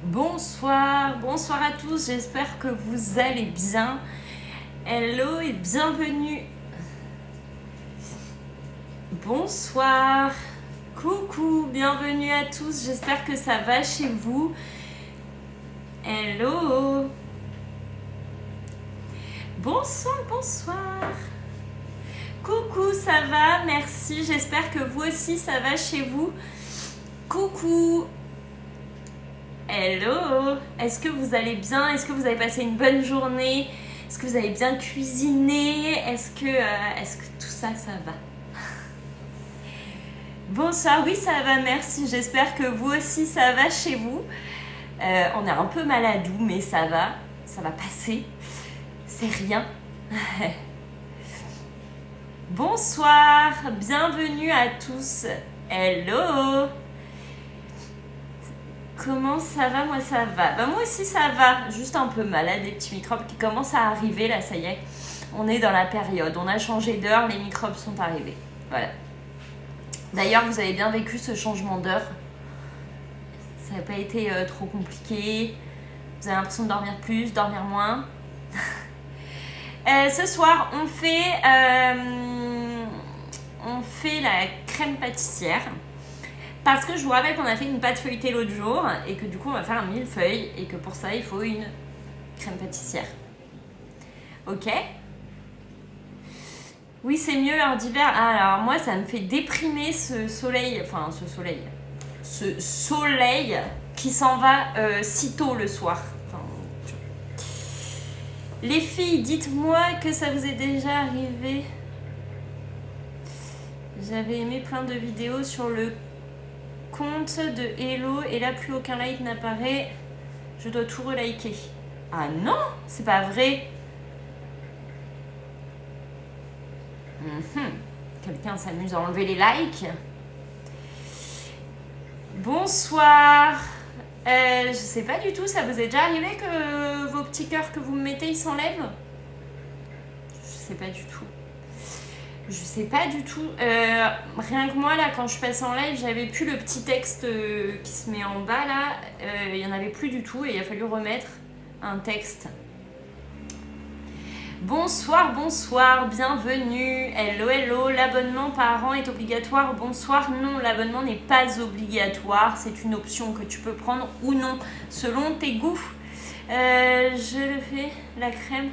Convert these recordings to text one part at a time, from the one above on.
Bonsoir, bonsoir à tous, j'espère que vous allez bien. Hello et bienvenue. Bonsoir, coucou, bienvenue à tous, j'espère que ça va chez vous. Hello. Bonsoir, bonsoir. Coucou, ça va, merci, j'espère que vous aussi ça va chez vous. Coucou. Hello, est-ce que vous allez bien? Est-ce que vous avez passé une bonne journée? Est-ce que vous avez bien cuisiné? Est-ce que tout ça, ça va? Bonsoir, oui ça va, merci, j'espère que vous aussi ça va chez vous. On est un peu maladou, mais ça va passer, c'est rien. Bonsoir, bienvenue à tous. Hello. Comment ça va? Moi ça va. Bah moi aussi ça va. Juste un peu malade, des petits microbes qui commencent à arriver là, ça y est. On est dans la période. On a changé d'heure, les microbes sont arrivés. Voilà. D'ailleurs, vous avez bien vécu ce changement d'heure. Ça n'a pas été trop compliqué. Vous avez l'impression de dormir plus, dormir moins. Ce soir, on fait la crème pâtissière. Parce que je vous rappelle qu'on a fait une pâte feuilletée l'autre jour et que du coup on va faire un millefeuille et que pour ça il faut une crème pâtissière. Ok? Oui, c'est mieux l'heure d'hiver. Ah, alors moi ça me fait déprimer ce soleil qui s'en va si tôt le soir. Enfin, les filles, dites-moi que ça vous est déjà arrivé. J'avais aimé plein de vidéos sur le compte de Hello et là plus aucun like n'apparaît, je dois tout reliker. Ah non, c'est pas vrai. Quelqu'un s'amuse à enlever les likes. Bonsoir. Je sais pas du tout, ça vous est déjà arrivé que vos petits cœurs que vous me mettez ils s'enlèvent? Je sais pas du tout. Je sais pas du tout. Rien que moi, là, quand je passe en live, j'avais plus le petit texte qui se met en bas, là. Il y en avait plus du tout et il a fallu remettre un texte. Bonsoir, bonsoir, bienvenue. Hello, hello. L'abonnement par an est obligatoire? Bonsoir, non, l'abonnement n'est pas obligatoire. C'est une option que tu peux prendre ou non, selon tes goûts. Je le fais, la crème.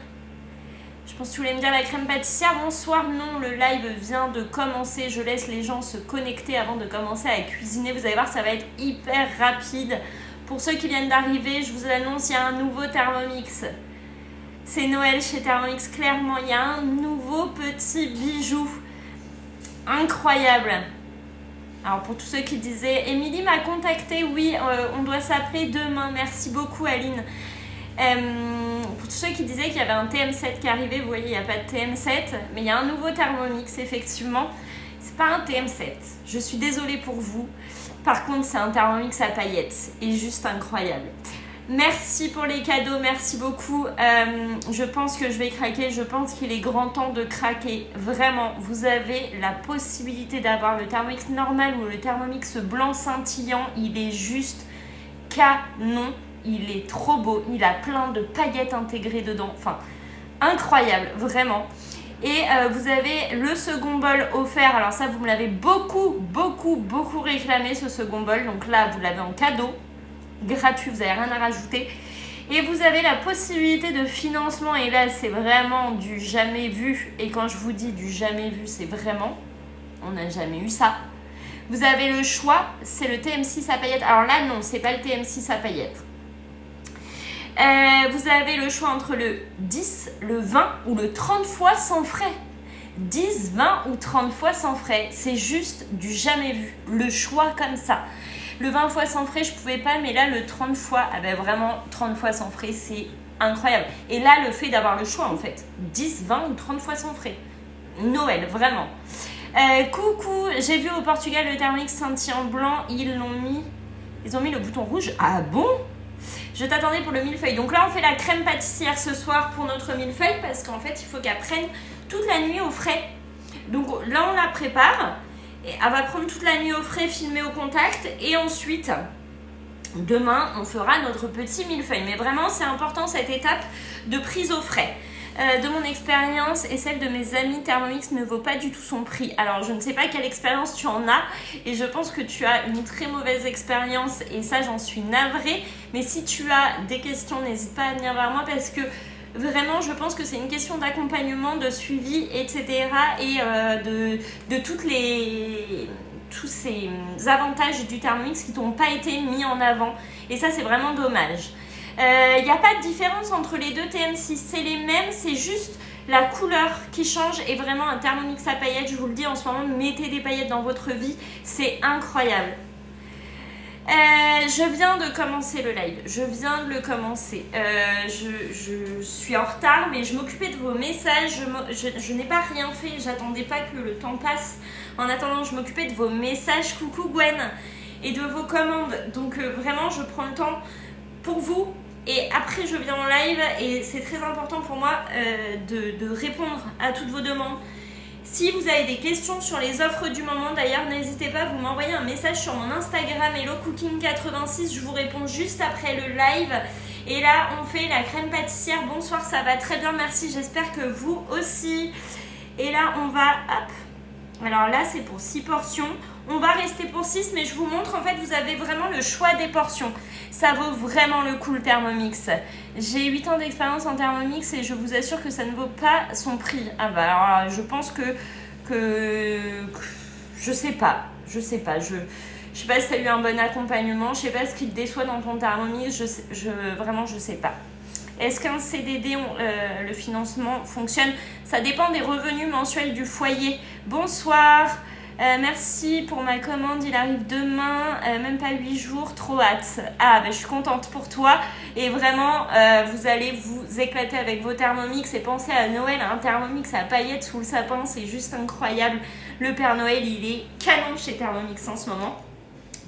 Je pense que tu voulais me dire la crème pâtissière. Bonsoir, non, le live vient de commencer. Je laisse les gens se connecter avant de commencer à cuisiner. Vous allez voir, ça va être hyper rapide. Pour ceux qui viennent d'arriver, je vous annonce, il y a un nouveau Thermomix. C'est Noël chez Thermomix, clairement. Il y a un nouveau petit bijou. Incroyable. Alors, pour tous ceux qui disaient, Émilie m'a contacté. Oui, on doit s'appeler demain. Merci beaucoup, Aline. Pour tous ceux qui disaient qu'il y avait un TM7 qui arrivait, vous voyez, il n'y a pas de TM7, mais il y a un nouveau Thermomix, effectivement. C'est pas un TM7. Je suis désolée pour vous. Par contre, c'est un Thermomix à paillettes et juste incroyable. Merci pour les cadeaux, merci beaucoup. Je pense que je vais craquer. Je pense qu'il est grand temps de craquer. Vraiment, vous avez la possibilité d'avoir le Thermomix normal ou le Thermomix blanc scintillant. Il est juste canon. Il est trop beau, il a plein de paillettes intégrées dedans, enfin incroyable, vraiment. Et vous avez le second bol offert, alors ça vous me l'avez beaucoup réclamé ce second bol, donc là vous l'avez en cadeau, gratuit, vous n'avez rien à rajouter. Et vous avez la possibilité de financement, et là c'est vraiment du jamais vu, et quand je vous dis du jamais vu, c'est vraiment, on n'a jamais eu ça. Vous avez le choix, c'est le TM6 à paillettes, alors là non, c'est pas le TM6 à paillettes. Vous avez le choix entre le 10, le 20 ou le 30 fois sans frais. 10, 20 ou 30 fois sans frais. C'est juste du jamais vu. Le choix comme ça. Le 20 fois sans frais, je pouvais pas, mais là, le 30 fois, ah ben vraiment, 30 fois sans frais, c'est incroyable. Et là, le fait d'avoir le choix, en fait. 10, 20 ou 30 fois sans frais. Noël, vraiment. Coucou, j'ai vu au Portugal le Thermomix scintillant blanc. Ils ont mis le bouton rouge. Ah bon? Je t'attendais pour le millefeuille. Donc là, on fait la crème pâtissière ce soir pour notre millefeuille parce qu'en fait, il faut qu'elle prenne toute la nuit au frais. Donc là, on la prépare. Et elle va prendre toute la nuit au frais, filmée au contact. Et ensuite, Demain, on fera notre petit millefeuille. Mais vraiment, c'est important cette étape de prise au frais. De mon expérience et celle de mes amis, Thermomix ne vaut pas du tout son prix. Alors, je ne sais pas quelle expérience tu en as et je pense que tu as une très mauvaise expérience et ça, j'en suis navrée. Mais si tu as des questions, n'hésite pas à venir vers moi parce que vraiment, je pense que c'est une question d'accompagnement, de suivi, etc. et de tous ces avantages du Thermomix qui n'ont pas été mis en avant. Et ça, c'est vraiment dommage. Il n'y a pas de différence entre les deux TM6, c'est les mêmes, c'est juste la couleur qui change. Et vraiment un Thermomix à paillettes, je vous le dis en ce moment, mettez des paillettes dans votre vie, c'est incroyable. Je viens de commencer le live, je viens de le commencer. Je suis en retard, mais je m'occupais de vos messages, je n'ai pas rien fait, j'attendais pas que le temps passe. En attendant, je m'occupais de vos messages, coucou Gwen, et de vos commandes. Donc vraiment, je prends le temps pour vous. Et après, je viens en live et c'est très important pour moi de répondre à toutes vos demandes. Si vous avez des questions sur les offres du moment, d'ailleurs, n'hésitez pas, vous m'envoyez un message sur mon Instagram HelloCooking86. Je vous réponds juste après le live. Et là, on fait la crème pâtissière. Bonsoir, ça va très bien, merci. J'espère que vous aussi. Et là, on va... Hop. Alors là, c'est pour 6 portions. On va rester pour 6, mais je vous montre, en fait, vous avez vraiment le choix des portions. Ça vaut vraiment le coup, le Thermomix. J'ai 8 ans d'expérience en Thermomix et je vous assure que ça ne vaut pas son prix. Ah bah alors, je pense que je sais pas. Je sais pas si tu as eu un bon accompagnement. Je sais pas ce qui te déçoit dans ton Thermomix. Vraiment, je sais pas. Est-ce qu'un CDD, le financement fonctionne? Ça dépend des revenus mensuels du foyer. Bonsoir. Merci pour ma commande, il arrive demain, même pas 8 jours, trop hâte. Ah, je suis contente pour toi et vraiment, vous allez vous éclater avec vos Thermomix et pensez à Noël, un Thermomix à paillettes sous le sapin, c'est juste incroyable. Le Père Noël, il est canon chez Thermomix en ce moment.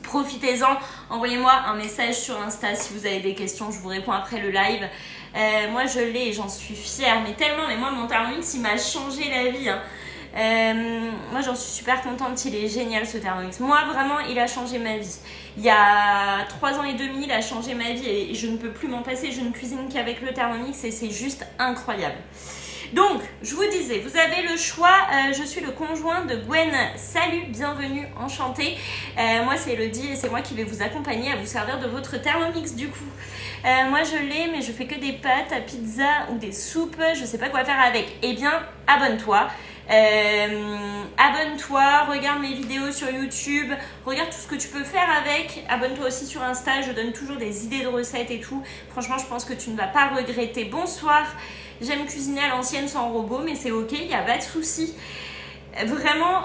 Profitez-en, envoyez-moi un message sur Insta si vous avez des questions, je vous réponds après le live. Moi, je l'ai et j'en suis fière, mais tellement, mais moi, mon Thermomix, il m'a changé la vie, hein. Moi j'en suis super contente, il est génial ce Thermomix. Moi vraiment il a changé ma vie. Il y a 3 ans et demi il a changé ma vie et je ne peux plus m'en passer. Je ne cuisine qu'avec le Thermomix et c'est juste incroyable. Donc je vous disais, vous avez le choix. Je suis le conjoint de Gwen. Salut, bienvenue, enchantée. Moi c'est Elodie et c'est moi qui vais vous accompagner à vous servir de votre Thermomix du coup. Moi je l'ai mais je fais que des pâtes à pizza ou des soupes, je sais pas quoi faire avec. Eh bien abonne-toi. Abonne-toi, regarde mes vidéos sur YouTube, regarde tout ce que tu peux faire avec. Abonne-toi aussi sur Insta, je donne toujours des idées de recettes et tout. Franchement, je pense que tu ne vas pas regretter. Bonsoir, j'aime cuisiner à l'ancienne sans robot, mais c'est ok, il n'y a pas de souci. Vraiment,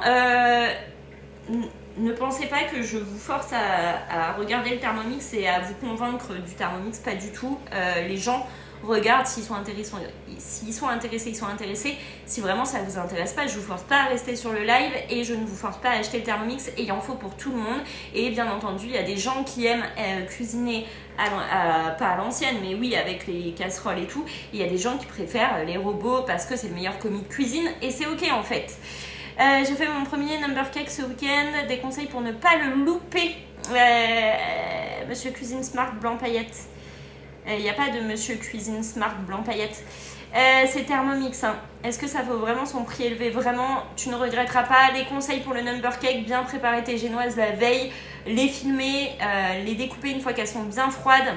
ne pensez pas que je vous force à regarder le Thermomix et à vous convaincre du Thermomix, pas du tout. Les gens regardent s'ils sont intéressés, ils sont intéressés. Si vraiment ça ne vous intéresse pas, je ne vous force pas à rester sur le live et je ne vous force pas à acheter le Thermomix et il en faut pour tout le monde. Et bien entendu, il y a des gens qui aiment cuisiner, pas à l'ancienne, mais oui, avec les casseroles et tout. Il y a des gens qui préfèrent les robots parce que c'est le meilleur commis de cuisine et c'est ok en fait. J'ai fait mon premier number cake ce week-end. Des conseils pour ne pas le louper. Monsieur Cuisine Smart Blanc Paillette. Il n'y a pas de Monsieur Cuisine Smart Blanc Paillette. C'est Thermomix. Hein. Est-ce que ça vaut vraiment son prix élevé? Vraiment, tu ne regretteras pas. Des conseils pour le number cake. Bien préparer tes génoises la veille. Les filmer. Les découper une fois qu'elles sont bien froides.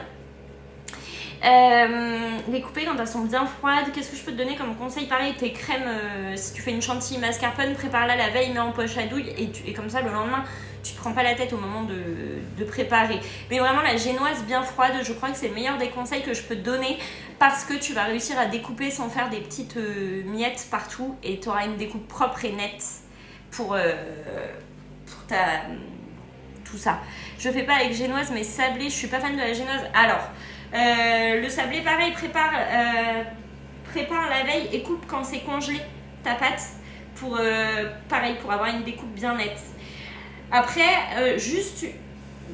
Les couper quand elles sont bien froides. Qu'est-ce que je peux te donner comme conseil? Pareil, tes crèmes, si tu fais une chantilly mascarpone, prépare-la la veille, mets en poche à douille et comme ça le lendemain tu te prends pas la tête au moment de préparer. Mais vraiment la génoise bien froide, je crois que c'est le meilleur des conseils que je peux te donner parce que tu vas réussir à découper sans faire des petites miettes partout et tu auras une découpe propre et nette pour tout ça. Je fais pas avec génoise mais sablé, je suis pas fan de la génoise. Alors le sablé pareil, prépare la veille et coupe quand c'est congelé ta pâte pour pareil pour avoir une découpe bien nette. Après juste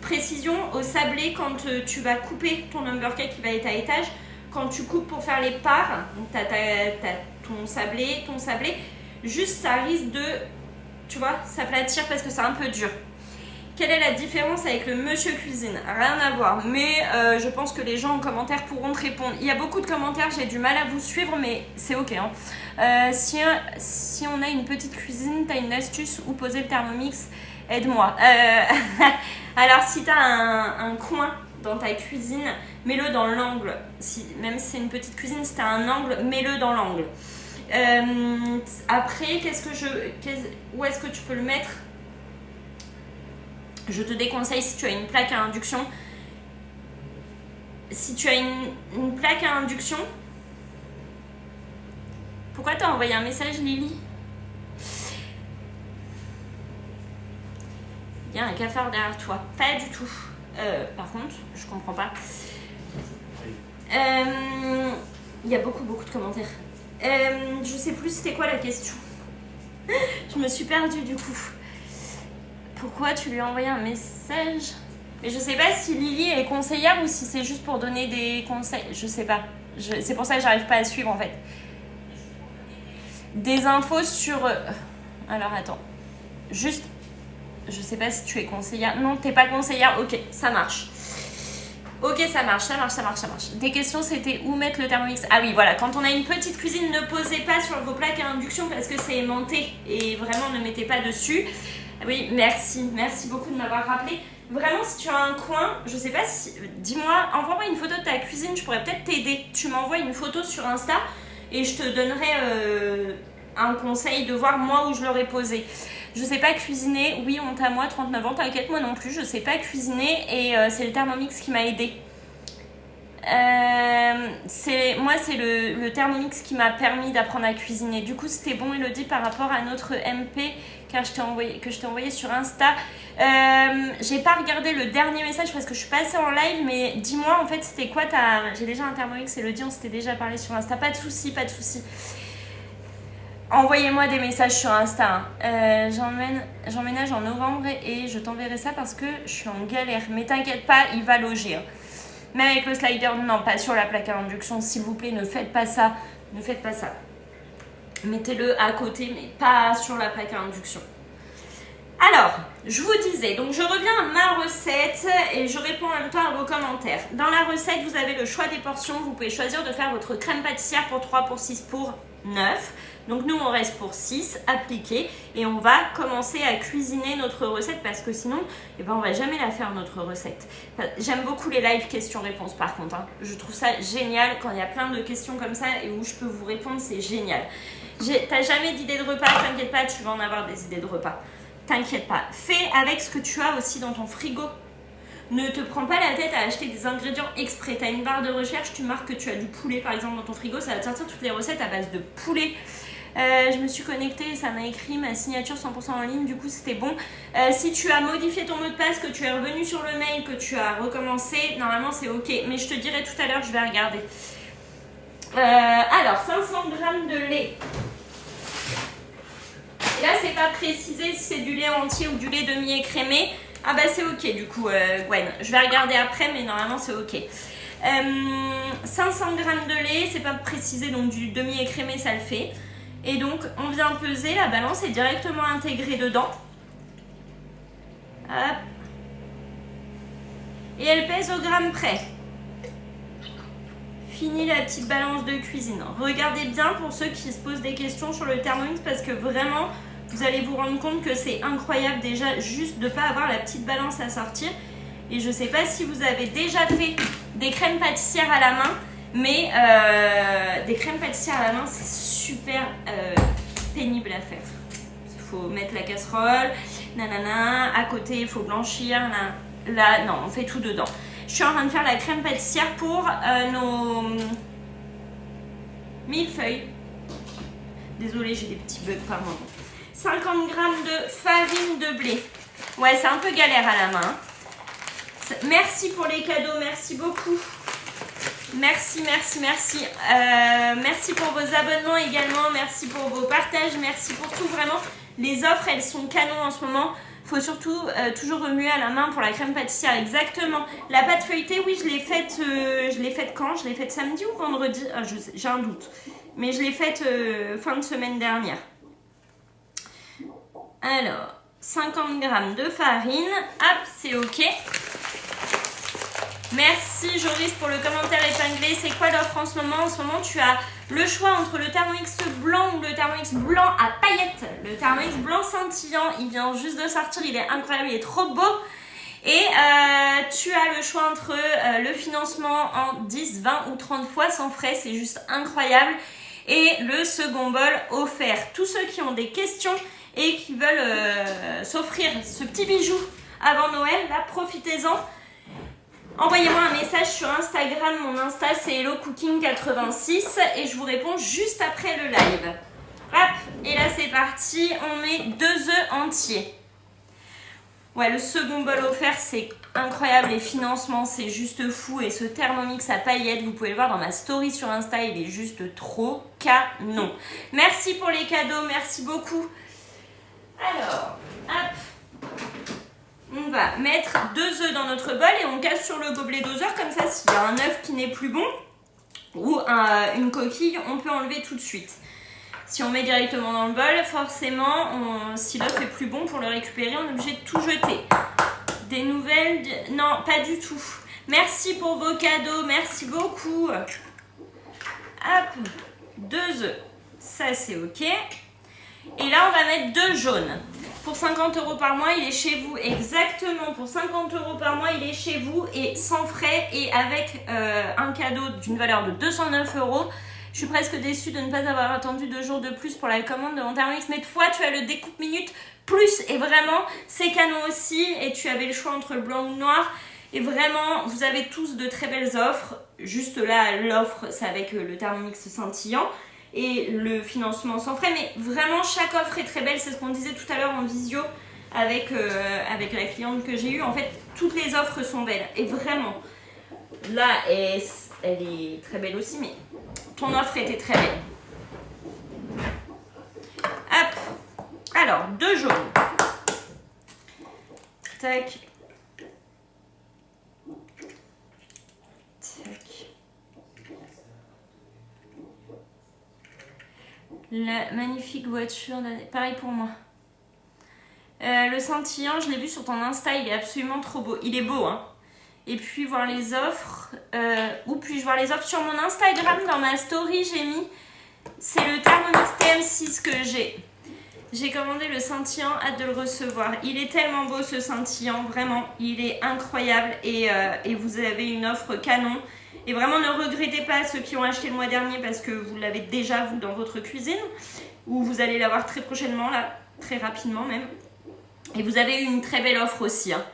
précision au sablé quand tu vas couper ton number cake qui va être à étage, quand tu coupes pour faire les parts, donc t'as ton sablé, juste ça risque de, tu vois, s'aplatir parce que c'est un peu dur. Quelle est la différence avec le monsieur cuisine? Rien à voir, mais je pense que les gens en commentaire pourront te répondre. Il y a beaucoup de commentaires, j'ai du mal à vous suivre, mais c'est ok. Hein. Si on a une petite cuisine, t'as une astuce où poser le Thermomix? Aide-moi. Alors, si t'as un coin dans ta cuisine, mets-le dans l'angle. Même si c'est une petite cuisine, si t'as un angle, mets-le dans l'angle. Après, où est-ce que tu peux le mettre? Je te déconseille si tu as une plaque à induction. Si tu as une plaque à induction, pourquoi t'as envoyé un message, Lily? Il y a un cafard derrière toi. Pas du tout. Par contre, je comprends pas. Il y a beaucoup de commentaires. Je sais plus c'était quoi la question. Je me suis perdue du coup. Pourquoi tu lui as envoyé un message? Mais je sais pas si Lily est conseillère ou si c'est juste pour donner des conseils. Je sais pas. C'est pour ça que j'arrive pas à suivre en fait. Des infos sur... Alors attends. Juste... Je sais pas si tu es conseillère. Non, t'es pas conseillère. Ok, ça marche. Ok, ça marche. Des questions, c'était où mettre le Thermomix? Ah oui, voilà. Quand on a une petite cuisine, ne posez pas sur vos plaques à induction parce que c'est aimanté. Et vraiment, ne mettez pas dessus. Oui, merci. Merci beaucoup de m'avoir rappelé. Vraiment, si tu as un coin, je sais pas si... Dis-moi, envoie-moi une photo de ta cuisine, je pourrais peut-être t'aider. Tu m'envoies une photo sur Insta et je te donnerai un conseil de voir moi où je l'aurais posé. Je sais pas cuisiner, oui, honte à moi, 39 ans, t'inquiète, moi non plus, je sais pas cuisiner et c'est le Thermomix qui m'a aidé. Moi, c'est le Thermomix qui m'a permis d'apprendre à cuisiner. Du coup, c'était bon, Elodie, par rapport à notre MP que je t'ai envoyé sur Insta. J'ai pas regardé le dernier message parce que je suis passée en live, mais dis-moi, en fait, c'était quoi J'ai déjà un Thermomix, Elodie, on s'était déjà parlé sur Insta. Pas de soucis. Envoyez-moi des messages sur Insta. J'emménage en novembre et je t'enverrai ça parce que je suis en galère. Mais t'inquiète pas, il va loger. Hein. Même avec le slider, non, pas sur la plaque à induction. S'il vous plaît, ne faites pas ça. Mettez-le à côté, mais pas sur la plaque à induction. Alors, je vous disais, donc je reviens à ma recette et je réponds en même temps à vos commentaires. Dans la recette, vous avez le choix des portions. Vous pouvez choisir de faire votre crème pâtissière pour 3, pour 6, pour 9. Donc nous, on reste pour 6 appliqués et on va commencer à cuisiner notre recette parce que sinon, on va jamais la faire notre recette. J'aime beaucoup les live questions-réponses par contre. Hein. Je trouve ça génial quand il y a plein de questions comme ça et où je peux vous répondre, c'est génial. T'as jamais d'idées de repas, t'inquiète pas, tu vas en avoir des idées de repas. T'inquiète pas. Fais avec ce que tu as aussi dans ton frigo. Ne te prends pas la tête à acheter des ingrédients exprès. Tu as une barre de recherche, tu marques que tu as du poulet par exemple dans ton frigo, ça va te sortir toutes les recettes à base de poulet. Je me suis connectée, ça m'a écrit ma signature 100% en ligne, du coup c'était bon. Si tu as modifié ton mot de passe, que tu es revenu sur le mail, que tu as recommencé, normalement c'est ok. Mais je te dirai tout à l'heure, je vais regarder. Alors, 500 g de lait. Et là, c'est pas précisé si c'est du lait entier ou du lait demi-écrémé. Ah bah c'est ok du coup, Gwen. Je vais regarder après, mais normalement c'est ok. 500 g de lait, c'est pas précisé, donc du demi-écrémé, ça le fait. Et donc, on vient peser, la balance est directement intégrée dedans. Hop. Et elle pèse au gramme près. Fini la petite balance de cuisine. Regardez bien pour ceux qui se posent des questions sur le Thermomix parce que vraiment, vous allez vous rendre compte que c'est incroyable déjà juste de ne pas avoir la petite balance à sortir. Et je ne sais pas si vous avez déjà fait des crèmes pâtissières à la main, mais des crèmes pâtissières à la main, c'est super pénible à faire. Il faut mettre la casserole, nanana, à côté il faut blanchir, là, non, on fait tout dedans. Je suis en train de faire la crème pâtissière pour nos millefeuilles. Désolée, j'ai des petits bugs par moment. 50 g de farine de blé. Ouais, c'est un peu galère à la main. Merci pour les cadeaux, merci beaucoup. Merci. Merci pour vos abonnements également, merci pour vos partages, merci pour tout. Vraiment, les offres, elles sont canons en ce moment. Faut surtout toujours remuer à la main pour la crème pâtissière, exactement. La pâte feuilletée, oui, je l'ai faite quand? Je l'ai faite samedi ou vendredi? J'ai un doute. Mais je l'ai faite fin de semaine dernière. Alors, 50 g de farine. Hop, c'est OK. Merci Joris pour le commentaire épinglé. C'est quoi l'offre en ce moment? En ce moment, tu as le choix entre le Thermomix blanc ou le Thermomix blanc à paillettes. Le Thermomix blanc scintillant, il vient juste de sortir, il est incroyable, il est trop beau. Et tu as le choix entre le financement en 10, 20 ou 30 fois sans frais, c'est juste incroyable. Et le second bol offert. Tous ceux qui ont des questions et qui veulent s'offrir ce petit bijou avant Noël, là, profitez-en. Envoyez-moi un message sur Instagram, mon Insta c'est HelloCooking86 et je vous réponds juste après le live. Hop, et là c'est parti, on met 2 œufs entiers. Ouais, le second bol offert c'est incroyable, les financements c'est juste fou et ce Thermomix à paillettes, vous pouvez le voir dans ma story sur Insta, il est juste trop canon. Merci pour les cadeaux, merci beaucoup. Alors, hop. On va mettre 2 œufs dans notre bol et on casse sur le gobelet doseur. Comme ça, s'il y a un œuf qui n'est plus bon ou une coquille, on peut enlever tout de suite. Si on met directement dans le bol, forcément, si l'œuf est plus bon, pour le récupérer, on est obligé de tout jeter. Des nouvelles? Non, pas du tout. Merci pour vos cadeaux, merci beaucoup. Hop, 2 œufs. Ça, c'est OK. Et là, on va mettre 2 jaunes. Pour 50 € par mois, il est chez vous. Exactement, pour 50 € par mois, il est chez vous et sans frais et avec un cadeau d'une valeur de 209 €. Je suis presque déçue de ne pas avoir attendu 2 jours de plus pour la commande de mon Thermomix. Mais toi, tu as le découpe minute plus et vraiment, c'est canon aussi. Et tu avais le choix entre le blanc ou le noir. Et vraiment, vous avez tous de très belles offres. Juste là, l'offre, c'est avec le Thermomix scintillant. Et le financement sans frais, mais vraiment chaque offre est très belle, c'est ce qu'on disait tout à l'heure en visio avec la cliente que j'ai eue. En fait, toutes les offres sont belles et vraiment, là elle est très belle aussi, mais ton offre était très belle. Hop, alors 2 jaunes, tac, tac. La magnifique voiture, pareil pour moi. Le scintillant, je l'ai vu sur ton Insta, il est absolument trop beau. Il est beau, hein. Et puis voir les offres. Où puis-je voir les offres? Sur mon Instagram, dans ma story, j'ai mis. C'est le Thermomix TM6 que j'ai. J'ai commandé le scintillant, hâte de le recevoir. Il est tellement beau ce scintillant, vraiment. Il est incroyable et vous avez une offre canon. Et vraiment, ne regrettez pas ceux qui ont acheté le mois dernier parce que vous l'avez déjà, vous, dans votre cuisine. Ou vous allez l'avoir très prochainement, là, très rapidement même. Et vous avez eu une très belle offre aussi. Hein.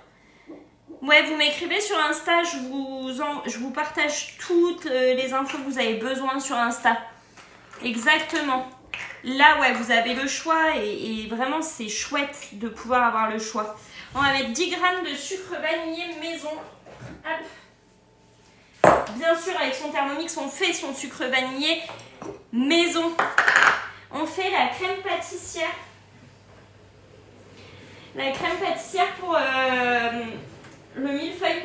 Ouais, vous m'écrivez sur Insta, je vous partage toutes les infos que vous avez besoin sur Insta. Exactement. Là, ouais, vous avez le choix et vraiment, c'est chouette de pouvoir avoir le choix. On va mettre 10 g de sucre vanillé maison. Hop. Bien sûr, avec son Thermomix, on fait son sucre vanillé maison. On fait la crème pâtissière. La crème pâtissière pour le millefeuille.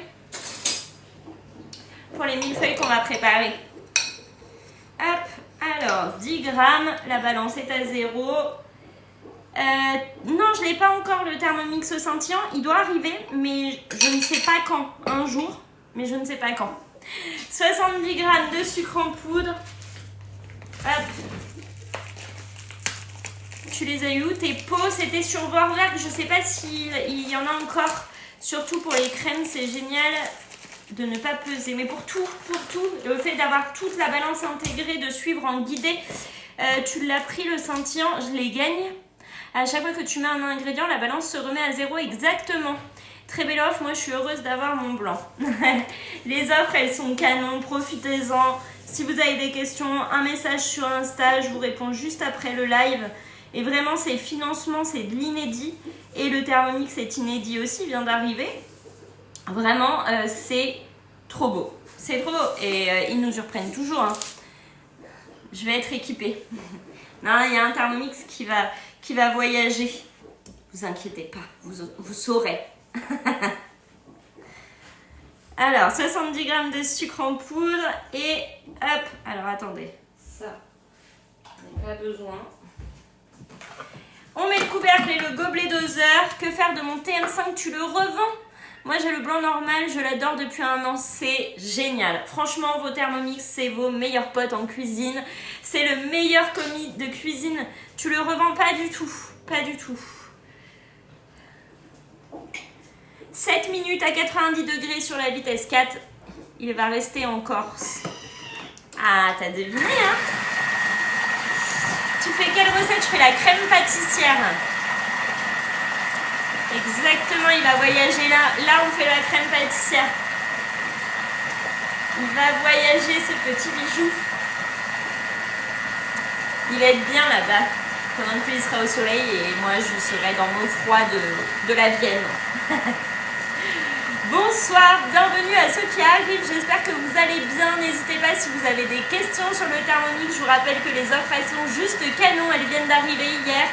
Pour les millefeuilles qu'on va préparer. Hop, alors 10 g, la balance est à 0. Non, je ne l'ai pas encore le Thermomix scintillant. Il doit arriver, mais je ne sais pas quand. Un jour, mais je ne sais pas quand. 70 g de sucre en poudre. Hop. Tu les as eu, tes pots, c'était sur Vorwerk. Je ne sais pas s'il y en a encore. Surtout pour les crèmes, c'est génial de ne pas peser. Mais pour tout, le fait d'avoir toute la balance intégrée, de suivre en guidé, tu l'as pris le scintillant, je les gagne. À chaque fois que tu mets un ingrédient, la balance se remet à 0 exactement. Très belle offre, moi je suis heureuse d'avoir mon blanc. Les offres, elles sont canon, profitez-en. Si vous avez des questions, un message sur Insta, je vous réponds juste après le live. Et vraiment, c'est financement, c'est de l'inédit. Et le Thermomix est inédit aussi, il vient d'arriver. Vraiment, c'est trop beau. C'est trop beau. Et ils nous surprennent toujours. Hein. Je vais être équipée. Non, il y a un Thermomix qui va voyager. Vous inquiétez pas, vous saurez. Alors, 70 g de sucre en poudre et hop. Alors, attendez. Ça, on n'a pas besoin. On met le couvercle et le gobelet doseur. Que faire de mon TM5? Tu le revends? Moi, j'ai le blanc normal, je l'adore depuis un an, c'est génial. Franchement, vos Thermomix, c'est vos meilleurs potes en cuisine. C'est le meilleur commis de cuisine. Tu le revends pas du tout, pas du tout. 7 minutes à 90 degrés sur la vitesse 4. Il va rester en Corse. Ah, t'as deviné, hein? Tu fais quelle recette? Je fais la crème pâtissière. Exactement, il va voyager là. Là, on fait la crème pâtissière. Il va voyager, ce petit bijou. Il va être bien là-bas. Pendant que lui, il sera au soleil et moi, je serai dans mon froid de la Vienne. Bonsoir, bienvenue à ceux qui arrivent. J'espère que vous allez bien. N'hésitez pas si vous avez des questions sur le Thermomix. Je vous rappelle que les offres, elles sont juste canon. Elles viennent d'arriver hier.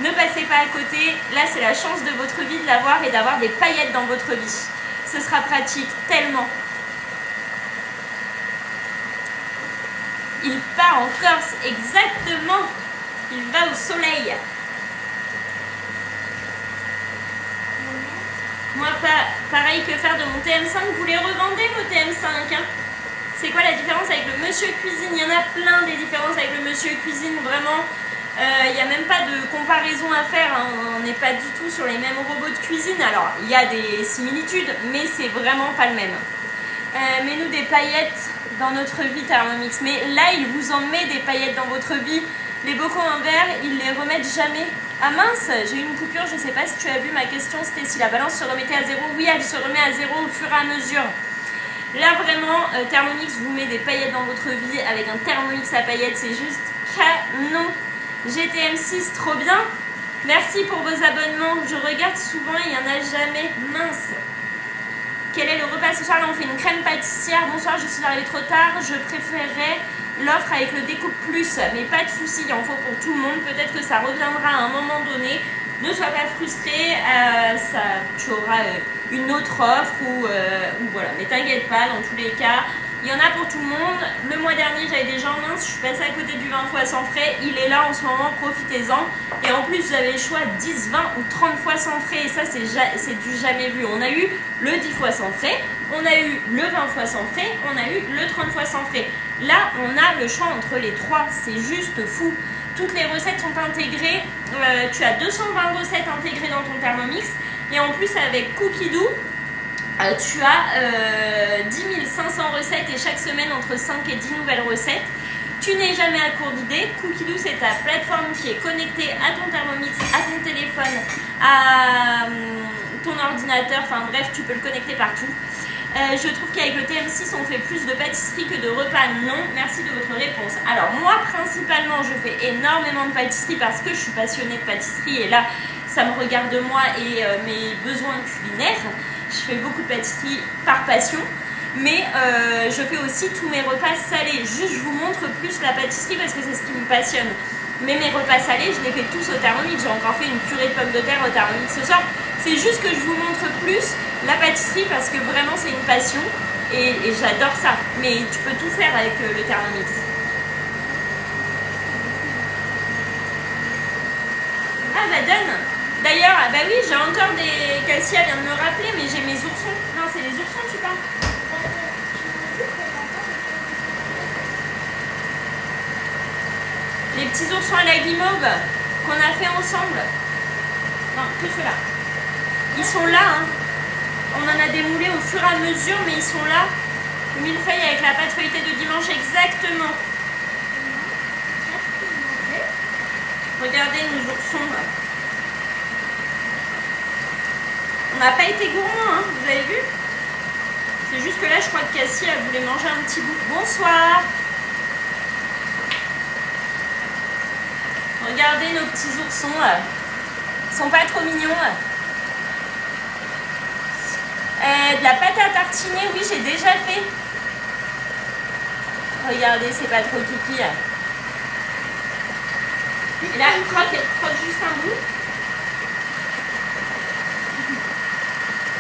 Ne passez pas à côté, là c'est la chance de votre vie de l'avoir et d'avoir des paillettes dans votre vie. Ce sera pratique, tellement. Il part en Corse, exactement. Il va au soleil. Moi, pareil, que faire de mon TM5? Vous les revendez vos TM5 hein? C'est quoi la différence avec le Monsieur Cuisine? Il y en a plein des différences avec le Monsieur Cuisine, vraiment. Il n'y a même pas de comparaison à faire, hein. On n'est pas du tout sur les mêmes robots de cuisine. Alors, il y a des similitudes, mais c'est vraiment pas le même. Mets-nous des paillettes dans notre vie Thermomix. Mais là, il vous en met des paillettes dans votre vie. Les bocaux en verre, ils les remettent jamais. Ah mince, j'ai eu une coupure, je ne sais pas si tu as vu ma question, c'était si la balance se remettait à zéro. Oui, elle se remet à zéro au fur et à mesure. Là, vraiment, Thermomix vous met des paillettes dans votre vie. Avec un Thermomix à paillettes, c'est juste canon. GTM6, trop bien. Merci pour vos abonnements. Je regarde souvent, il n'y en a jamais. Mince. Quel est le repas ce soir? Là, on fait une crème pâtissière. Bonsoir, je suis arrivée trop tard. Je préférerais l'offre avec le découpe plus. Mais pas de souci, il en faut pour tout le monde. Peut-être que ça reviendra à un moment donné. Ne sois pas frustré. Tu auras une autre offre ou voilà. Mais t'inquiète pas, dans tous les cas. Il y en a pour tout le monde. Le mois dernier, j'avais des gens minces. Je suis passée à côté du 20 fois sans frais. Il est là en ce moment, profitez-en. Et en plus, vous avez le choix 10, 20 ou 30 fois sans frais. Et ça, c'est du jamais vu. On a eu le 10 fois sans frais. On a eu le 20 fois sans frais. On a eu le 30 fois sans frais. Là, on a le choix entre les trois. C'est juste fou. Toutes les recettes sont intégrées. Tu as 220 recettes intégrées dans ton Thermomix. Et en plus, avec Cookidoo, tu as 10 500 recettes et chaque semaine entre 5 et 10 nouvelles recettes. Tu n'es jamais à court d'idées. Cookidoo, c'est ta plateforme qui est connectée à ton Thermomix, à ton téléphone, à ton ordinateur. Enfin bref, tu peux le connecter partout. Je trouve qu'avec le TM6, on fait plus de pâtisserie que de repas. Non, merci de votre réponse. Alors moi, principalement, je fais énormément de pâtisserie parce que je suis passionnée de pâtisserie. Et là, ça me regarde moi et mes besoins culinaires. Je fais beaucoup de pâtisserie par passion, mais je fais aussi tous mes repas salés. Juste, je vous montre plus la pâtisserie parce que c'est ce qui me passionne. Mais mes repas salés, je les fais tous au Thermomix. J'ai encore fait une purée de pommes de terre au Thermomix ce soir. C'est juste que je vous montre plus la pâtisserie parce que vraiment c'est une passion et j'adore ça. Mais tu peux tout faire avec le Thermomix. Ah bah donne. D'ailleurs, bah oui, j'ai encore des... Cassia vient de me rappeler, mais j'ai mes oursons. Non, c'est les oursons, tu parles. Les petits oursons à la guimauve qu'on a fait ensemble. Non, que ceux-là. Ils sont là, hein. On en a démoulé au fur et à mesure, mais ils sont là. Millefeuille avec la pâte feuilletée de dimanche, exactement. Regardez nos oursons, là. On n'a pas été gourmand, hein, vous avez vu? C'est juste que là, je crois que Cassie, elle voulait manger un petit bout. Bonsoir. Regardez nos petits oursons, là. Ils sont pas trop mignons, là. De la pâte à tartiner, oui, j'ai déjà fait. Regardez, c'est pas trop pipi, là. Et là, elle croque juste un bout.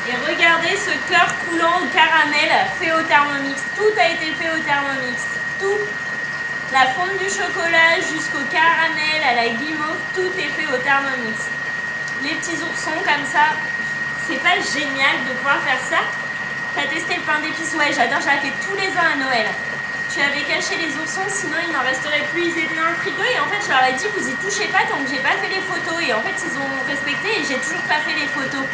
Et regardez ce cœur coulant au caramel fait au Thermomix. Tout a été fait au Thermomix. Tout. La fonte du chocolat jusqu'au caramel, à la guimauve, tout est fait au Thermomix. Les petits oursons comme ça, c'est pas génial de pouvoir faire ça? T'as testé le pain d'épices? Ouais, j'adore, je la fais tous les ans à Noël. Tu avais caché les oursons, sinon il n'en resterait plus, ils étaient dans le frigo et en fait je leur ai dit vous y touchez pas tant que j'ai pas fait les photos et en fait ils ont respecté et j'ai toujours pas fait les photos.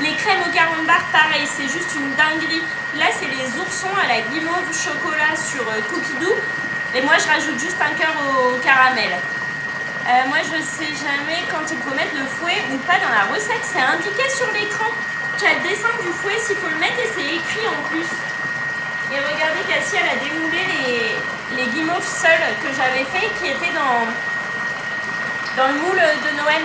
Les crèmes au carambar, pareil, c'est juste une dinguerie. Là c'est les oursons à la guimauve chocolat sur Cookie Dough et moi je rajoute juste un cœur au caramel. Moi je sais jamais quand il faut mettre le fouet ou pas dans la recette, c'est indiqué sur l'écran. Tu as le dessin du fouet s'il faut le mettre et c'est écrit en plus. Et regardez Cassie, elle a démoulé les guimauves seules que j'avais fait qui étaient dans le moule de Noël.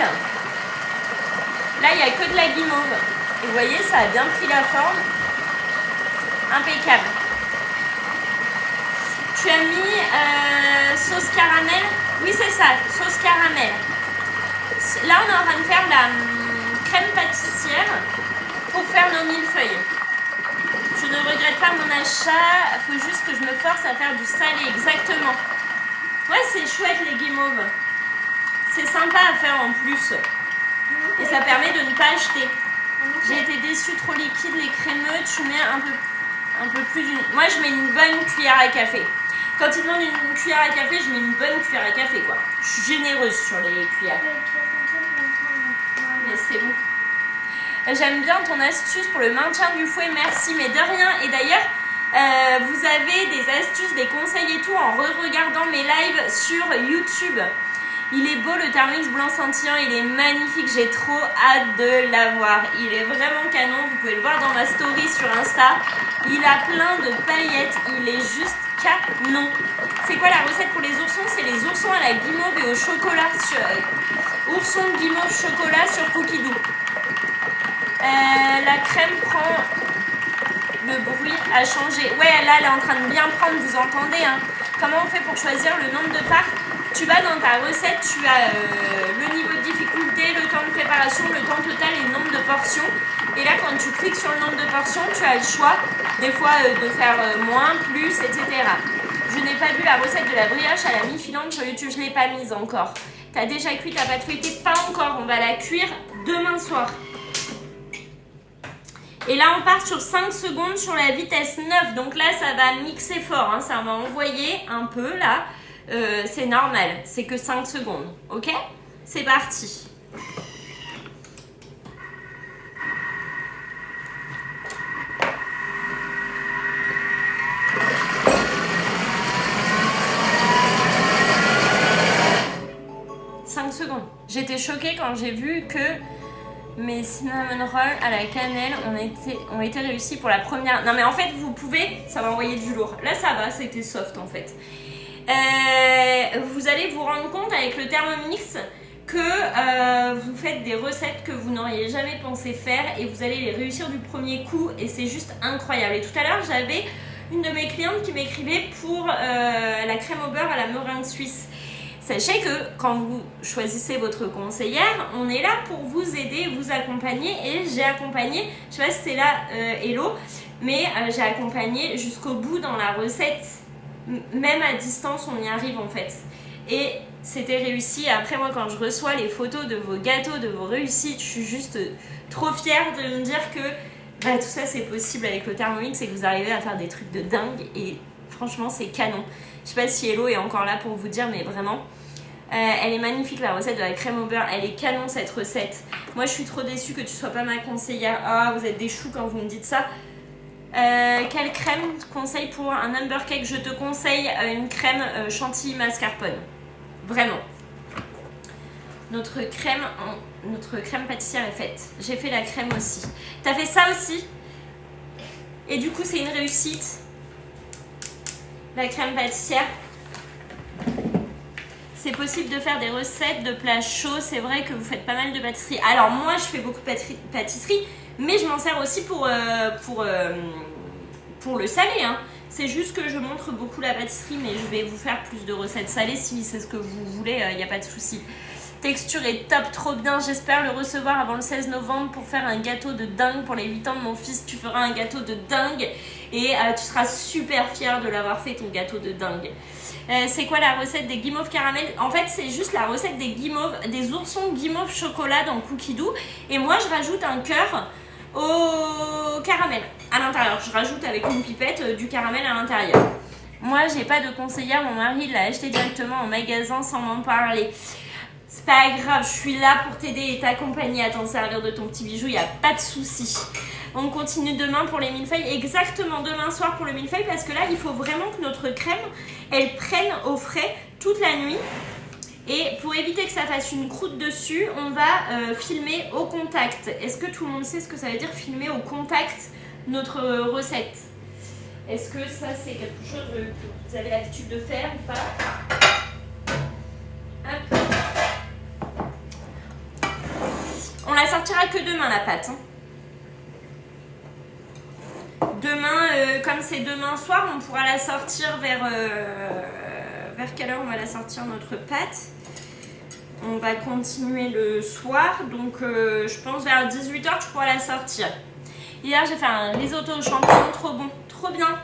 Là, il n'y a que de la guimauve. Et vous voyez, ça a bien pris la forme. Impeccable. Tu as mis sauce caramel? Oui, c'est ça, sauce caramel. Là, on est en train de faire la crème pâtissière pour faire nos millefeuilles. Je ne regrette pas mon achat, il faut juste que je me force à faire du salé, exactement. Ouais, c'est chouette les guimauves. C'est sympa à faire en plus. Et ça permet de ne pas acheter. J'ai été déçue, trop liquide, les crémeux, tu mets un peu plus d'une... Moi, je mets une bonne cuillère à café. Quand ils demandent une cuillère à café, je mets une bonne cuillère à café, quoi. Je suis généreuse sur les cuillères. Mais c'est bon. J'aime bien ton astuce pour le maintien du fouet, merci, mais de rien. Et d'ailleurs, vous avez des astuces, des conseils et tout en re-regardant mes lives sur YouTube. Il est beau le Thermomix blanc scintillant, il est magnifique, j'ai trop hâte de l'avoir. Il est vraiment canon, vous pouvez le voir dans ma story sur Insta. Il a plein de paillettes, il est juste canon. C'est quoi la recette pour les oursons? C'est les oursons à la guimauve et au chocolat. Oursons guimauve chocolat sur Cookie Dough. La crème prend le bruit à changer. Ouais, là, elle est en train de bien prendre, vous entendez, hein. Comment on fait pour choisir le nombre de parts? Tu vas dans ta recette, tu as le niveau de difficulté, le temps de préparation, le temps total et le nombre de portions. Et là, quand tu cliques sur le nombre de portions, tu as le choix, des fois, de faire moins, plus, etc. Je n'ai pas vu la recette de la brioche à la mi-filante sur YouTube, je ne l'ai pas mise encore. Tu as déjà cuit ta pâte feuilletée? Pas encore, on va la cuire demain soir. Et là, on part sur 5 secondes sur la vitesse 9. Donc là, ça va mixer fort. Hein. Ça va envoyer un peu là. C'est normal. C'est que 5 secondes. Ok? C'est parti. J'étais choquée quand j'ai vu que mes cinnamon rolls à la cannelle ont été réussis pour la première. Non mais en fait vous pouvez, ça va envoyer du lourd. Là ça va, c'était soft en fait. Vous allez vous rendre compte avec le Thermomix que vous faites des recettes que vous n'auriez jamais pensé faire et vous allez les réussir du premier coup et c'est juste incroyable. Et tout à l'heure j'avais une de mes clientes qui m'écrivait pour la crème au beurre à la meringue suisse. Sachez que quand vous choisissez votre conseillère, on est là pour vous aider, vous accompagner et j'ai accompagné, je sais pas si c'était là Hello, mais j'ai accompagné jusqu'au bout dans la recette, même à distance on y arrive en fait. Et c'était réussi. Après moi quand je reçois les photos de vos gâteaux, de vos réussites, je suis juste trop fière de me dire que bah, tout ça c'est possible avec le Thermomix et que vous arrivez à faire des trucs de dingue et franchement c'est canon. Je sais pas si Hello est encore là pour vous dire mais vraiment elle est magnifique la recette de la crème au beurre, elle est canon cette recette. Moi je suis trop déçue que tu sois pas ma conseillère. Ah vous êtes des choux quand vous me dites ça. Quelle crème conseille pour un number cake? Je te conseille une crème chantilly mascarpone. Vraiment. Notre crème pâtissière est faite. J'ai fait la crème aussi. T'as fait ça aussi? Et du coup c'est une réussite. La crème pâtissière. C'est possible de faire des recettes de plats chauds. C'est vrai que vous faites pas mal de pâtisserie. Alors moi je fais beaucoup de pâtisserie, mais je m'en sers aussi pour le salé. Hein. C'est juste que je montre beaucoup la pâtisserie, mais je vais vous faire plus de recettes salées si c'est ce que vous voulez. Il n'y a pas de souci. Texture est top, trop bien. J'espère le recevoir avant le 16 novembre pour faire un gâteau de dingue pour les 8 ans de mon fils. Tu feras un gâteau de dingue et tu seras super fière de l'avoir fait, ton gâteau de dingue. C'est quoi la recette des guimauves caramel? En fait, c'est juste la recette des guimauves, des oursons guimauve chocolat dans Cookie Dough. Et moi, je rajoute un cœur au caramel à l'intérieur. Je rajoute avec une pipette du caramel à l'intérieur. Moi, j'ai pas de conseillère. Mon mari l'a acheté directement en magasin sans m'en parler. C'est pas grave, je suis là pour t'aider et t'accompagner à t'en servir de ton petit bijou. Il n'y a pas de souci. On continue demain pour les millefeuilles, exactement demain soir pour le millefeuille, parce que là, il faut vraiment que notre crème, elle prenne au frais toute la nuit. Et pour éviter que ça fasse une croûte dessus, on va filmer au contact. Est-ce que tout le monde sait ce que ça veut dire filmer au contact notre recette? Est-ce que ça, c'est quelque chose que vous avez l'habitude de faire ou pas? Hop. On la sortira que demain, la pâte. Hein. Demain, comme c'est demain soir, on pourra la sortir vers quelle heure on va la sortir, notre pâte? On va continuer le soir, donc je pense vers 18h, tu pourras la sortir. Hier, j'ai fait un risotto aux champignons, trop bon, trop bien.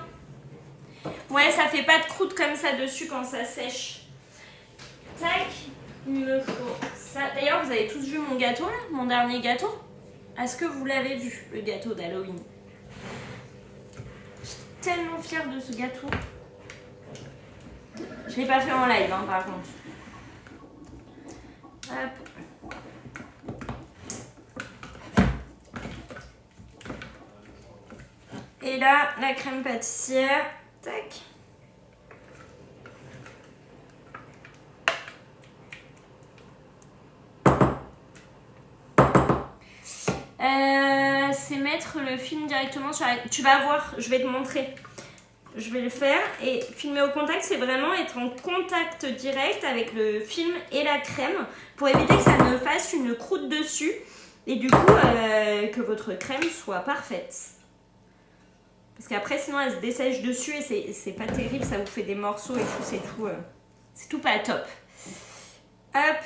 Ouais, ça fait pas de croûte comme ça dessus quand ça sèche. Tac, il me faut ça. D'ailleurs, vous avez tous vu mon gâteau là, mon dernier gâteau? Est-ce que vous l'avez vu, le gâteau d'Halloween? Je suis tellement fière de ce gâteau. Je l'ai pas fait en live, hein, par contre. Hop. Et là, la crème pâtissière. Tac. C'est mettre le film directement sur la... Tu vas voir, je vais te montrer. Je vais le faire. Et filmer au contact, c'est vraiment être en contact direct avec le film et la crème pour éviter que ça ne fasse une croûte dessus et du coup que votre crème soit parfaite. Parce qu'après, sinon, elle se dessèche dessus et c'est pas terrible. Ça vous fait des morceaux et tout. C'est tout pas top. Hop.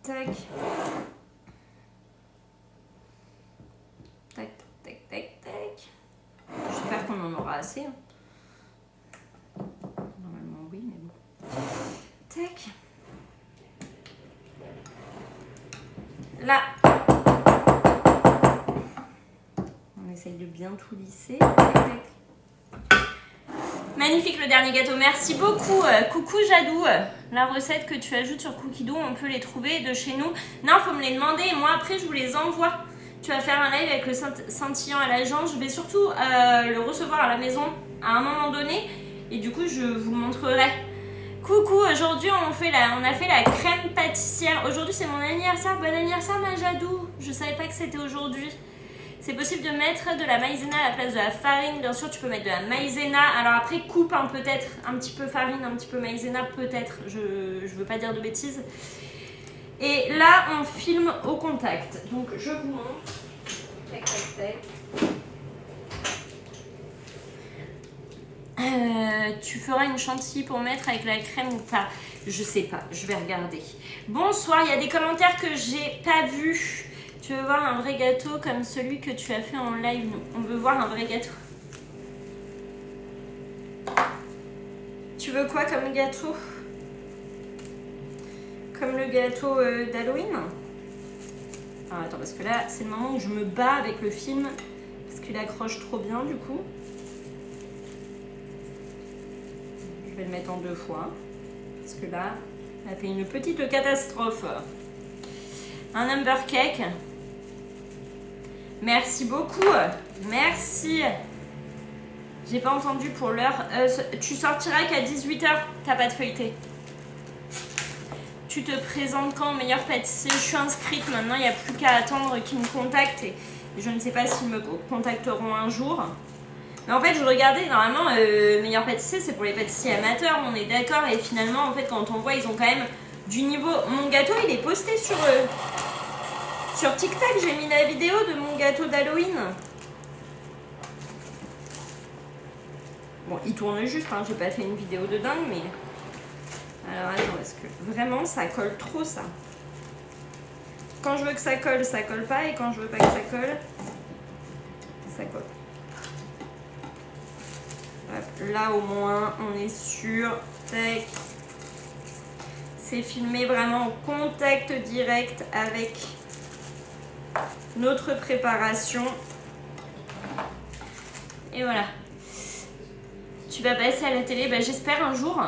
Tac. Tac, tac, tac, tac. J'espère qu'on en aura assez. Hein. Normalement, oui, mais bon. Tac. Là. On essaye de bien tout lisser. Tac, tac. Magnifique le dernier gâteau, merci beaucoup. Coucou Jadou, la recette que tu ajoutes sur Cookie Dough, on peut les trouver de chez nous. Non, faut me les demander et moi après je vous les envoie. Tu vas faire un live avec le scintillant à l'agent. Je vais surtout le recevoir à la maison à un moment donné et du coup je vous montrerai. Coucou, aujourd'hui on a fait la crème pâtissière. Aujourd'hui c'est mon anniversaire, bon anniversaire ma Jadou. Je savais pas que c'était aujourd'hui. C'est possible de mettre de la maïzena à la place de la farine. Bien sûr, tu peux mettre de la maïzena. Alors après, coupe peut-être un petit peu farine, un petit peu maïzena, peut-être. Je veux pas dire de bêtises. Et là, on filme au contact. Donc, je vous montre. Tac, tac, tac. Tu feras une chantilly pour mettre avec la crème ou pas? Je sais pas, je vais regarder. Bonsoir, il y a des commentaires que j'ai pas vus. Tu veux voir un vrai gâteau comme celui que tu as fait en live? On veut voir un vrai gâteau. Tu veux quoi comme gâteau? Comme le gâteau d'Halloween? Ah, attends, parce que là, c'est le moment où je me bats avec le film. Parce qu'il accroche trop bien, du coup. Je vais le mettre en 2 fois. Parce que là, ça fait une petite catastrophe. Un number cake. Merci beaucoup. Merci. J'ai pas entendu pour l'heure. Tu sortiras qu'à 18h ta pâte feuilletée. Tu te présentes quand au meilleur pâtissier? Je suis inscrite maintenant, il n'y a plus qu'à attendre qu'ils me contactent. Et je ne sais pas s'ils me contacteront un jour. Mais en fait, je regardais, normalement, meilleur pâtissier, c'est pour les pâtissiers amateurs, on est d'accord. Et finalement, en fait, quand on voit, ils ont quand même du niveau. Mon gâteau, il est posté sur TikTok. J'ai mis la vidéo de mon gâteau d'Halloween. Bon, il tourne juste, hein, j'ai pas fait une vidéo de dingue, mais Alors attends, est-ce que vraiment ça colle trop ça? Quand je veux que ça colle pas, et quand je veux pas que ça colle, ça colle. Hop, là au moins on est sûr. Tac. C'est filmé vraiment en contact direct avec notre préparation. Et voilà. Tu vas passer à la télé, bah, j'espère un jour.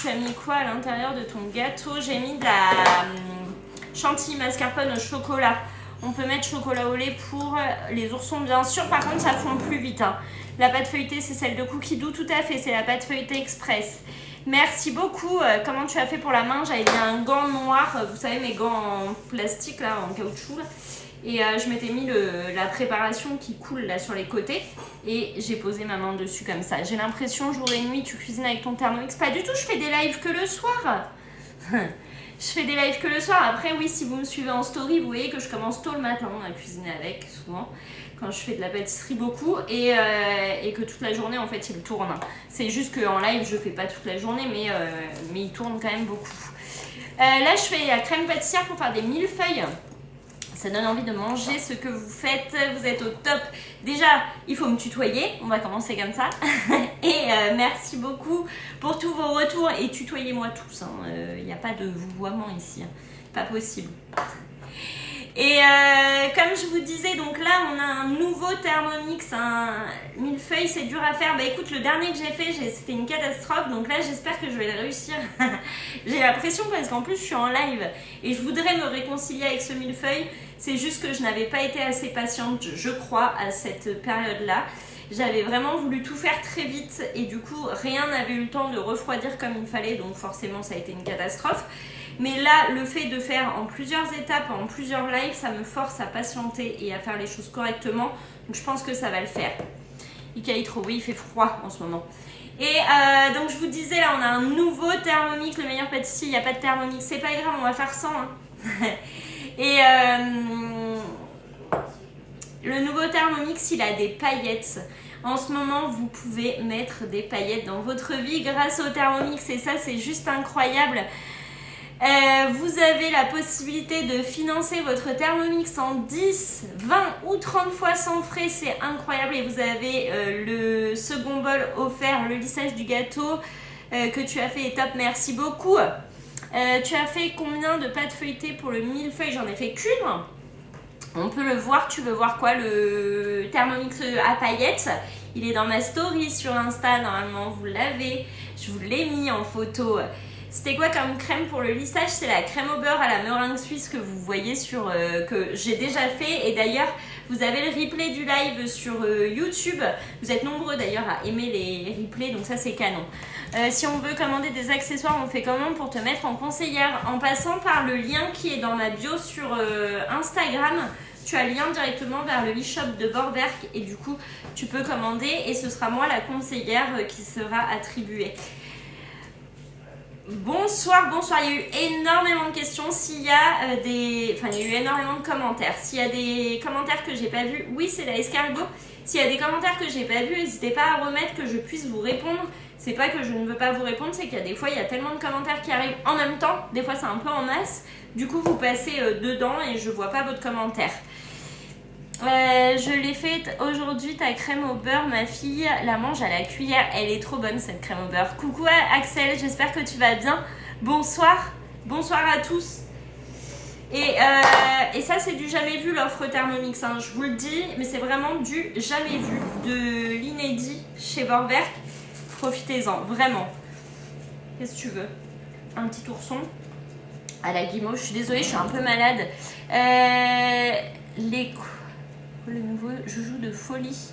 Tu as mis quoi à l'intérieur de ton gâteau? J'ai mis de la chantilly mascarpone au chocolat. On peut mettre chocolat au lait pour les oursons, bien sûr. Par contre, ça fond plus vite. Hein. La pâte feuilletée, c'est celle de Cookie Dough, tout à fait. C'est la pâte feuilletée express. Merci beaucoup. Comment tu as fait pour la main? J'avais mis un gant noir. Vous savez, mes gants en plastique, là, en caoutchouc. Là. Et je m'étais mis la préparation qui coule là sur les côtés. Et j'ai posé ma main dessus comme ça. J'ai l'impression, jour et nuit, tu cuisines avec ton Thermomix. Pas du tout, je fais des lives que le soir. Je fais des lives que le soir. Après, oui, si vous me suivez en story, vous voyez que je commence tôt le matin à cuisiner avec, souvent. Quand je fais de la pâtisserie beaucoup. Et que toute la journée, en fait, il tourne. C'est juste qu'en live, je fais pas toute la journée, mais il tourne quand même beaucoup. Là, je fais la crème pâtissière pour faire des millefeuilles. Ça donne envie de manger ce que vous faites, vous êtes au top. Déjà, il faut me tutoyer, on va commencer comme ça. Et merci beaucoup pour tous vos retours. Et tutoyez-moi tous, il n'y a pas de vouvoiement ici, hein. Pas possible. Et comme je vous disais, donc là, on a un nouveau Thermomix, un millefeuille, c'est dur à faire. Bah écoute, le dernier que j'ai fait, c'était une catastrophe. Donc là, j'espère que je vais le réussir. J'ai la pression parce qu'en plus, je suis en live. Et je voudrais me réconcilier avec ce millefeuille. C'est juste que je n'avais pas été assez patiente, je crois, à cette période-là. J'avais vraiment voulu tout faire très vite. Et du coup, rien n'avait eu le temps de refroidir comme il fallait. Donc forcément, ça a été une catastrophe. Mais là, le fait de faire en plusieurs étapes, en plusieurs lives, ça me force à patienter et à faire les choses correctement. Donc je pense que ça va le faire. Ikaïtro, oui, il fait froid en ce moment. Et donc je vous disais, là, on a un nouveau Thermomix, le meilleur pâtissier. Il n'y a pas de Thermomix, c'est pas grave, on va faire 100. Hein. Et le nouveau Thermomix, il a des paillettes. En ce moment, vous pouvez mettre des paillettes dans votre vie grâce au Thermomix. Et ça, c'est juste incroyable. Vous avez la possibilité de financer votre Thermomix en 10, 20 ou 30 fois sans frais, c'est incroyable. Et vous avez le second bol offert, le lissage du gâteau que tu as fait, top, merci beaucoup. Tu as fait combien de pâtes feuilletées pour le millefeuille? J'en ai fait qu'une. On peut le voir, tu veux voir quoi? Le Thermomix à paillettes, il est dans ma story sur Insta, normalement vous l'avez, je vous l'ai mis en photo. C'était quoi comme crème pour le lissage? C'est la crème au beurre à la meringue suisse que vous voyez sur que j'ai déjà fait. Et d'ailleurs, vous avez le replay du live sur YouTube. Vous êtes nombreux d'ailleurs à aimer les replays, donc ça c'est canon. Si on veut commander des accessoires, on fait comment pour te mettre en conseillère? En passant par le lien qui est dans ma bio sur Instagram. Tu as le lien directement vers le e-shop de Vorwerk et du coup, tu peux commander et ce sera moi la conseillère qui sera attribuée. Bonsoir, bonsoir. Il y a eu énormément de questions. S'il y a il y a eu énormément de commentaires. S'il y a des commentaires que j'ai pas vus, oui, c'est la escargot. S'il y a des commentaires que j'ai pas vus, n'hésitez pas à remettre que je puisse vous répondre. C'est pas que je ne veux pas vous répondre, c'est qu'il y a des fois, il y a tellement de commentaires qui arrivent en même temps. Des fois, c'est un peu en masse. Du coup, vous passez dedans et je vois pas votre commentaire. Je l'ai fait aujourd'hui, ta crème au beurre, ma fille la mange à la cuillère, elle est trop bonne cette crème au beurre. Coucou Axel, j'espère que tu vas bien. Bonsoir, bonsoir à tous. Et ça c'est du jamais vu l'offre Thermomix, hein, je vous le dis, mais c'est vraiment du jamais vu, de l'inédit chez Vorwerk. Profitez-en, vraiment. Qu'est-ce que tu veux? Un petit ourson à la guimauve, je suis désolée, je suis un peu malade. Le nouveau joujou de folie.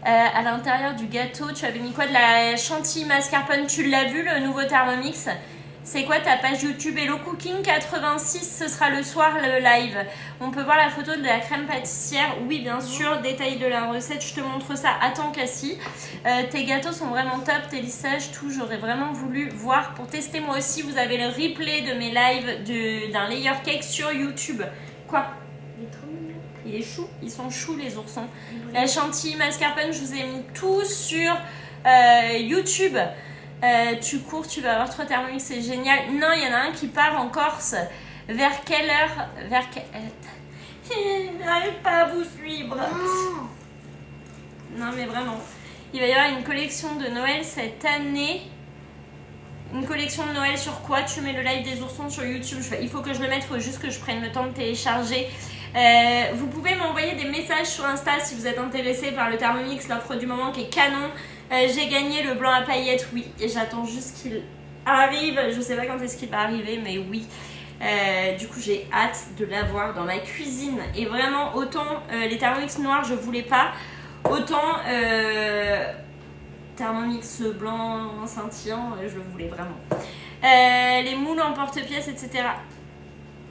À l'intérieur du gâteau, tu avais mis quoi? De la chantilly mascarpone. Tu l'as vu, le nouveau Thermomix? C'est quoi ta page YouTube? Hello Cooking 86, ce sera le soir le live. On peut voir la photo de la crème pâtissière. Oui, bien sûr, détail de la recette, je te montre ça. Attends Cassie, tes gâteaux sont vraiment top, tes lissages, tout. J'aurais vraiment voulu voir pour tester moi aussi. Vous avez le replay de mes lives d'un layer cake sur YouTube. Quoi? Il est trop mignon. Il est chou, ils sont choux les oursons. Oui. La chantilly mascarpone, je vous ai mis tout sur YouTube. Tu cours, tu vas avoir 3 Thermomix, c'est génial. Non, il y en a un qui part en Corse. Vers quelle heure? Je n'arrive pas à vous suivre. Non, mais vraiment. Il va y avoir une collection de Noël cette année. Une collection de Noël sur quoi? Tu mets le live des oursons sur YouTube. Il faut que je le mette, il faut juste que je prenne le temps de télécharger. Vous pouvez m'envoyer des messages sur Insta si vous êtes intéressé par le Thermomix, l'offre du moment qui est canon. J'ai gagné le blanc à paillettes, oui. Et j'attends juste qu'il arrive. Je sais pas quand est-ce qu'il va arriver, mais oui. Du coup, j'ai hâte de l'avoir dans ma cuisine. Et vraiment, autant les Thermomix noirs, je voulais pas. Autant Thermomix blanc scintillant, je voulais vraiment. Les moules en porte-pièces, etc.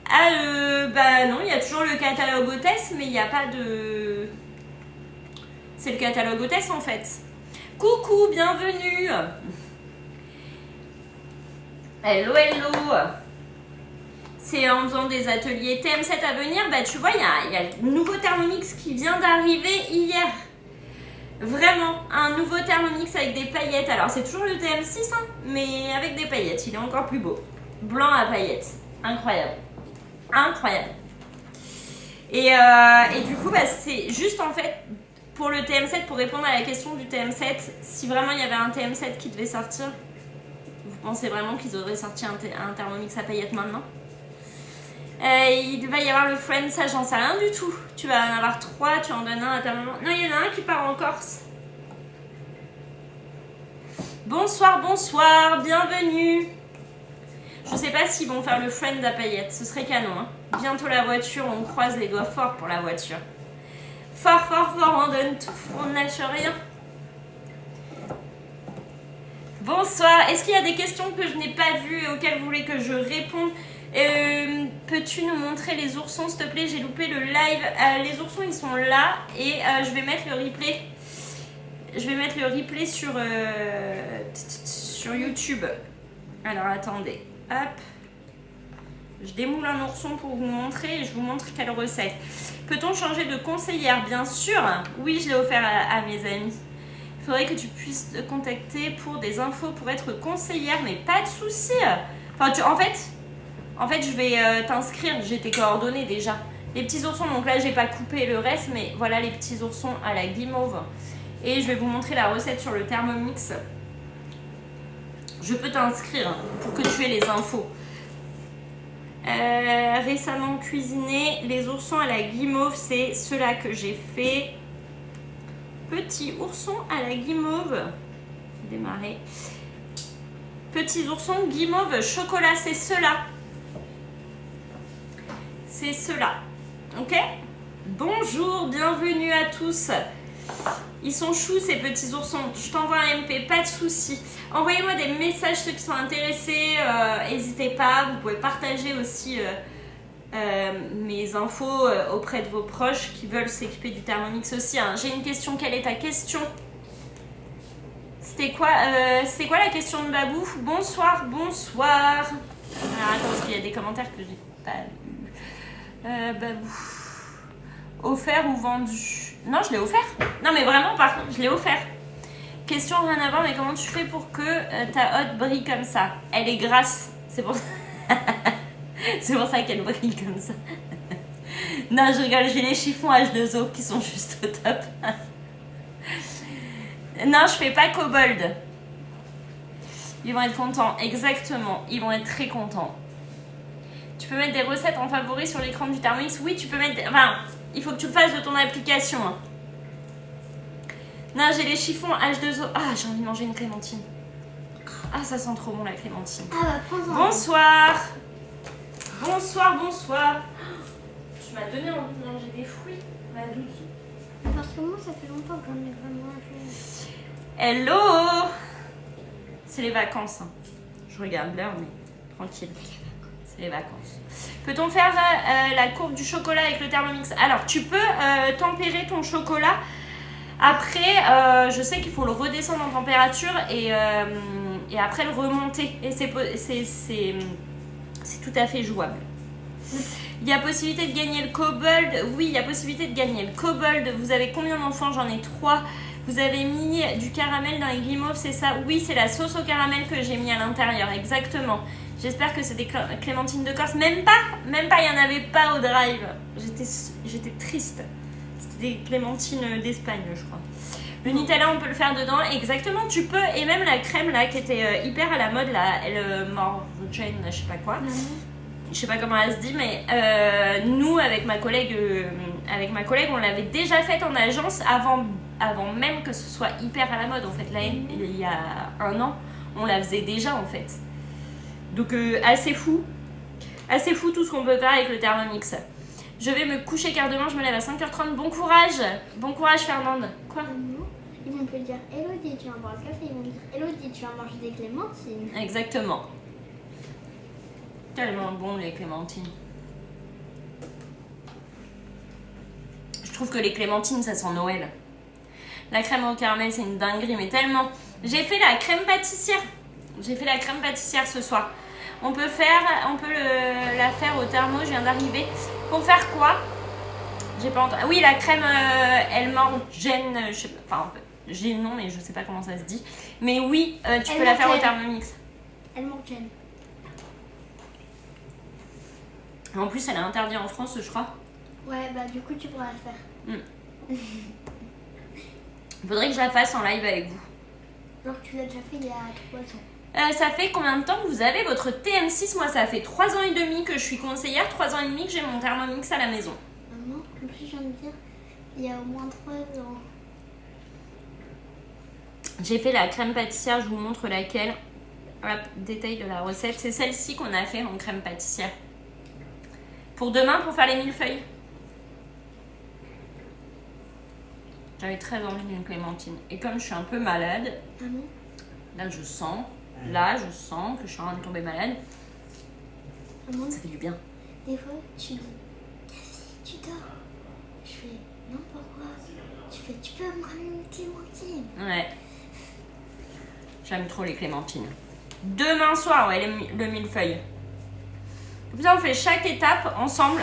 Bah non, il y a toujours le catalogue hôtesse, mais il n'y a pas de... C'est le catalogue hôtesse en fait. Coucou, bienvenue. Hello, hello. C'est en faisant des ateliers TM7 à venir, bah tu vois, il y a le nouveau Thermomix qui vient d'arriver hier. Vraiment, un nouveau Thermomix avec des paillettes. Alors, c'est toujours le TM6, hein, mais avec des paillettes. Il est encore plus beau. Blanc à paillettes. Incroyable. Incroyable. Et du coup, bah, c'est juste en fait, pour le TM7, pour répondre à la question du TM7, si vraiment il y avait un TM7 qui devait sortir, vous pensez vraiment qu'ils auraient sorti un Thermomix à paillettes maintenant? Il va y avoir le friend, ça j'en sais rien du tout. Tu vas en avoir 3, tu en donnes un à ta maman. Non, il y en a un qui part en Corse. Bonsoir, bonsoir, bienvenue. Je sais pas s'ils vont faire le friend à paillettes, ce serait canon. Hein. Bientôt la voiture, on croise les doigts fort pour la voiture. Fort, fort, fort, on donne tout, on ne lâche rien. Bonsoir, est-ce qu'il y a des questions que je n'ai pas vues et auxquelles vous voulez que je réponde? Peux-tu nous montrer les oursons s'il te plaît? J'ai loupé le live. Les oursons ils sont là et je vais mettre le replay. Je vais mettre le replay sur YouTube. Alors attendez, hop. Je démoule un ourson pour vous montrer et je vous montre quelle recette. Peut-on changer de conseillère? Bien sûr. Oui, je l'ai offert à mes amis. Il faudrait que tu puisses te contacter pour des infos pour être conseillère, mais pas de souci. Enfin, en fait, je vais t'inscrire, j'ai tes coordonnées déjà. Les petits oursons, donc là, j'ai pas coupé le reste, mais voilà les petits oursons à la guimauve. Et je vais vous montrer la recette sur le Thermomix. Je peux t'inscrire pour que tu aies les infos. Récemment cuisiné, les oursons à la guimauve, c'est ceux-là que j'ai fait. Petits oursons à la guimauve. Démarrer. Petits oursons guimauve chocolat, c'est ceux-là. C'est ceux-là. Ok? Bonjour, bienvenue à tous. Ils sont choux ces petits oursons. Je t'envoie un MP, pas de souci. Envoyez-moi des messages ceux qui sont intéressés. N'hésitez pas. Vous pouvez partager aussi mes infos auprès de vos proches qui veulent s'équiper du Thermomix aussi. Hein. J'ai une question. Quelle est ta question? C'était quoi la question de Babou? Bonsoir, bonsoir. Alors attends, parce qu'il y a des commentaires que j'ai pas lu. Babou. Offert ou vendu? Non, je l'ai offert. Non, mais vraiment, par contre, je l'ai offert. Question rien à voir, mais comment tu fais pour que ta hotte brille comme ça? Elle est grasse. C'est pour ça, c'est pour ça qu'elle brille comme ça. Non, je rigole, j'ai les chiffons H2O qui sont juste au top. Non, je fais pas Kobold. Ils vont être contents, exactement. Ils vont être très contents. Tu peux mettre des recettes en favoris sur l'écran du Thermomix? Oui, tu peux mettre... Enfin, il faut que tu le fasses de ton application. Hein. Non, j'ai les chiffons H2O. Ah, j'ai envie de manger une clémentine. Ah, ça sent trop bon la clémentine. Ah bah, prends-en. Bonsoir. Bonsoir, bonsoir. Tu m'as donné envie de manger des fruits, ma douce. Parce que moi, ça fait longtemps que j'en ai vraiment fait. Hello. C'est les vacances. Hein. Je regarde l'heure, mais tranquille. C'est les vacances. Peut-on faire la courbe du chocolat avec le Thermomix? Alors, tu peux tempérer ton chocolat. Après, je sais qu'il faut le redescendre en température et après le remonter. Et c'est tout à fait jouable. Il y a possibilité de gagner le Kobold. Oui, il y a possibilité de gagner le Kobold. Vous avez combien d'enfants? J'en ai 3. Vous avez mis du caramel dans les guimauves, c'est ça? Oui, c'est la sauce au caramel que j'ai mis à l'intérieur, exactement. J'espère que c'est des clémentines de Corse. Même pas, il n'y en avait pas au drive. J'étais triste. C'était des clémentines d'Espagne, je crois. Le Nutella, on peut le faire dedans. Exactement, tu peux. Et même la crème là, qui était hyper à la mode, là, elle Morjane, je sais pas quoi. Je sais pas comment elle se dit, mais nous, avec ma collègue, on l'avait déjà faite en agence avant même que ce soit hyper à la mode. En fait, là, il y a 1 an, on la faisait déjà, en fait. Donc, assez fou tout ce qu'on peut faire avec le Thermomix. Je vais me coucher car demain, je me lève à 5h30. Bon courage, Fernande. Quoi? Ils vont te dire Elodie, tu vas boire le café. Ils vont te dire Elodie, tu vas manger des clémentines. Exactement. Tellement bon les clémentines. Je trouve que les clémentines, ça sent Noël. La crème au caramel, c'est une dinguerie, mais tellement. J'ai fait la crème pâtissière. Ce soir. On peut la faire au thermo, je viens d'arriver. Pour faire quoi? J'ai pas entendu. Oui, la crème Elmorgen, je sais pas, enfin, j'ai le nom, mais je sais pas comment ça se dit. Mais oui, tu peux la faire au Thermomix. Elmorgen. En plus, elle est interdite en France, je crois. Ouais, bah du coup, tu pourras le faire. Faudrait que je la fasse en live avec vous. Alors que tu l'as déjà fait il y a 3 ans. Ça fait combien de temps que vous avez votre TM6? Moi, ça fait 3 ans et demi que je suis conseillère, 3 ans et demi que j'ai mon Thermomix à la maison. Maman, en plus, je viens de dire, il y a au moins 3 ans. J'ai fait la crème pâtissière, je vous montre laquelle. Hop, détail de la recette. C'est celle-ci qu'on a fait en crème pâtissière. Pour demain, pour faire les millefeuilles. J'avais très envie d'une clémentine. Et comme je suis un peu malade, là je sens que je suis en train de tomber malade. Maman, ça fait du bien. Des fois, tu dis, Cassie, tu dors. Je fais, non, pourquoi? Tu fais, tu peux me ramener une clémentine? Ouais. J'aime trop les clémentines. Demain soir, ouais, le millefeuille. Comme ça, on fait chaque étape ensemble.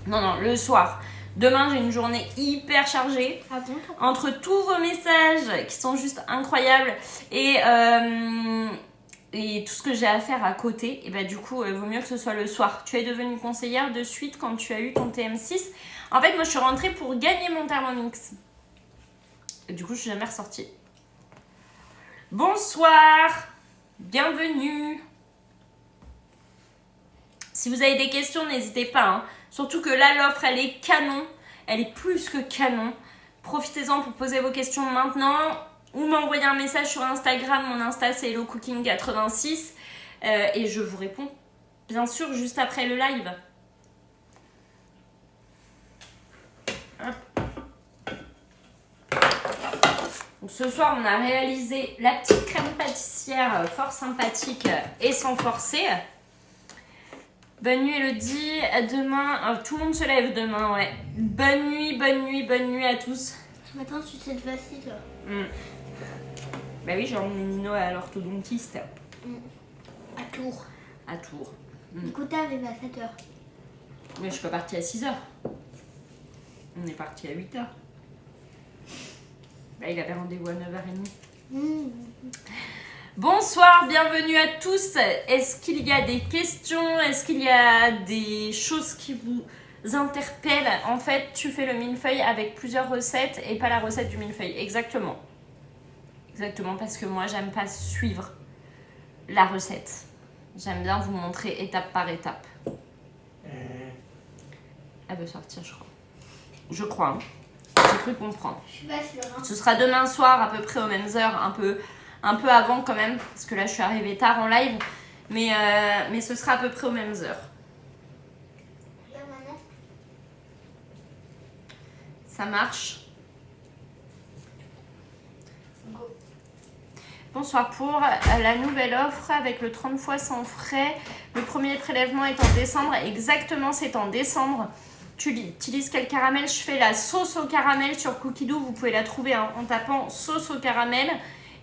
Non, le soir. Demain, j'ai une journée hyper chargée. Ah bon? Entre tous vos messages qui sont juste incroyables et tout ce que j'ai à faire à côté, et bah du coup, vaut mieux que ce soit le soir. Tu es devenue conseillère de suite quand tu as eu ton TM6. En fait, moi, je suis rentrée pour gagner mon Thermomix. Et du coup, je suis jamais ressortie. Bonsoir, bienvenue. Si vous avez des questions, n'hésitez pas. Hein. Surtout que là, l'offre, elle est canon. Elle est plus que canon. Profitez-en pour poser vos questions maintenant ou m'envoyer un message sur Instagram. Mon Insta, c'est HelloCooking86. Et je vous réponds, bien sûr, juste après le live. Donc, ce soir, on a réalisé la petite crème pâtissière fort sympathique et sans forcer. Bonne nuit Elodie, à demain. Tout le monde se lève demain, ouais. Bonne nuit à tous. Ce matin, tu t'es facile, toi. Bah oui, j'ai emmené Nino à l'orthodontiste. À Tours. À Tours. Du coup, t'es arrivé à 7h. Mais je suis pas partie à 6h. On est parti à 8h. Bah, il avait rendez-vous à 9h30. Bonsoir, bienvenue à tous. Est-ce qu'il y a des questions? Est-ce qu'il y a des choses qui vous interpellent? En fait, tu fais le millefeuille avec plusieurs recettes et pas la recette du millefeuille. Exactement. Exactement, parce que moi, j'aime pas suivre la recette. J'aime bien vous montrer étape par étape. Elle veut sortir, je crois. Je crois. Hein. J'ai cru comprendre. Je suis pas sûre. Ce sera demain soir, à peu près aux mêmes heures, un peu avant quand même, parce que là je suis arrivée tard en live, mais ce sera à peu près aux mêmes heures. Là, maman. Ça marche. Go. Bonsoir, pour la nouvelle offre avec le 30 fois sans frais, le premier prélèvement est en décembre. Exactement, c'est en décembre. Tu utilises quel caramel? Je fais la sauce au caramel sur Cookidoo, vous pouvez la trouver hein, en tapant sauce au caramel.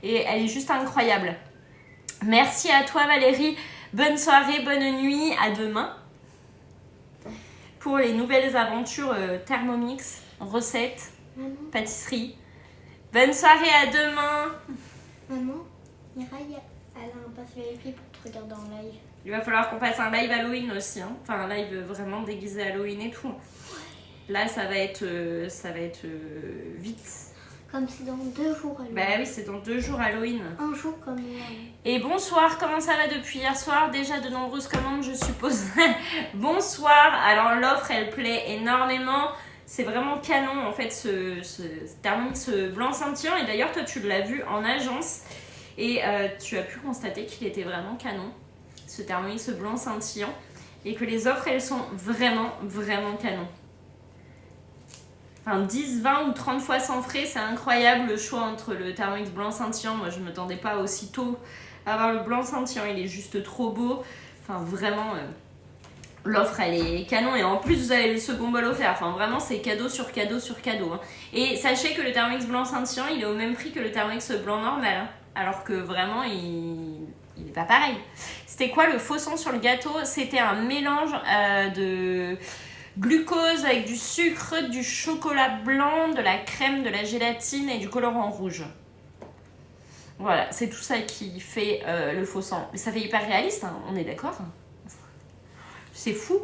Et elle est juste incroyable. Merci à toi Valérie. Bonne soirée, bonne nuit. À demain. Pour les nouvelles aventures Thermomix, recettes, pâtisserie. Bonne soirée, à demain. Maman, Mireille, elle a un passe VIP pour te regarder en live. Il va falloir qu'on fasse un live Halloween aussi, hein. Enfin un live vraiment déguisé Halloween et tout. Là ça va être vite. Comme c'est dans 2 jours Halloween. Bah oui, c'est dans 2 jours Halloween. Un jour comme Et bonsoir, comment ça va depuis hier soir? Déjà de nombreuses commandes je suppose. Bonsoir, alors l'offre elle plaît énormément. C'est vraiment canon en fait ce Thermomix blanc scintillant. Et d'ailleurs toi tu l'as vu en agence. Et tu as pu constater qu'il était vraiment canon, ce Thermomix blanc scintillant. Et que les offres elles sont vraiment canon. Enfin 10, 20 ou 30 fois sans frais, c'est incroyable le choix entre le Thermomix blanc scintillant. Moi je ne m'attendais pas aussitôt à avoir le blanc scintillant, il est juste trop beau. Enfin vraiment, l'offre elle est canon et en plus vous avez le second bol offert. Enfin vraiment c'est cadeau sur cadeau sur cadeau. Hein. Et sachez que le Thermomix blanc scintillant il est au même prix que le Thermomix blanc normal. Hein. Alors que vraiment il n'est pas pareil. C'était quoi le faux sang sur le gâteau? C'était un mélange de glucose avec du sucre, du chocolat blanc, de la crème, de la gélatine et du colorant rouge. Voilà, c'est tout ça qui fait le faux sang. Mais ça fait hyper réaliste, hein, on est d'accord? C'est fou.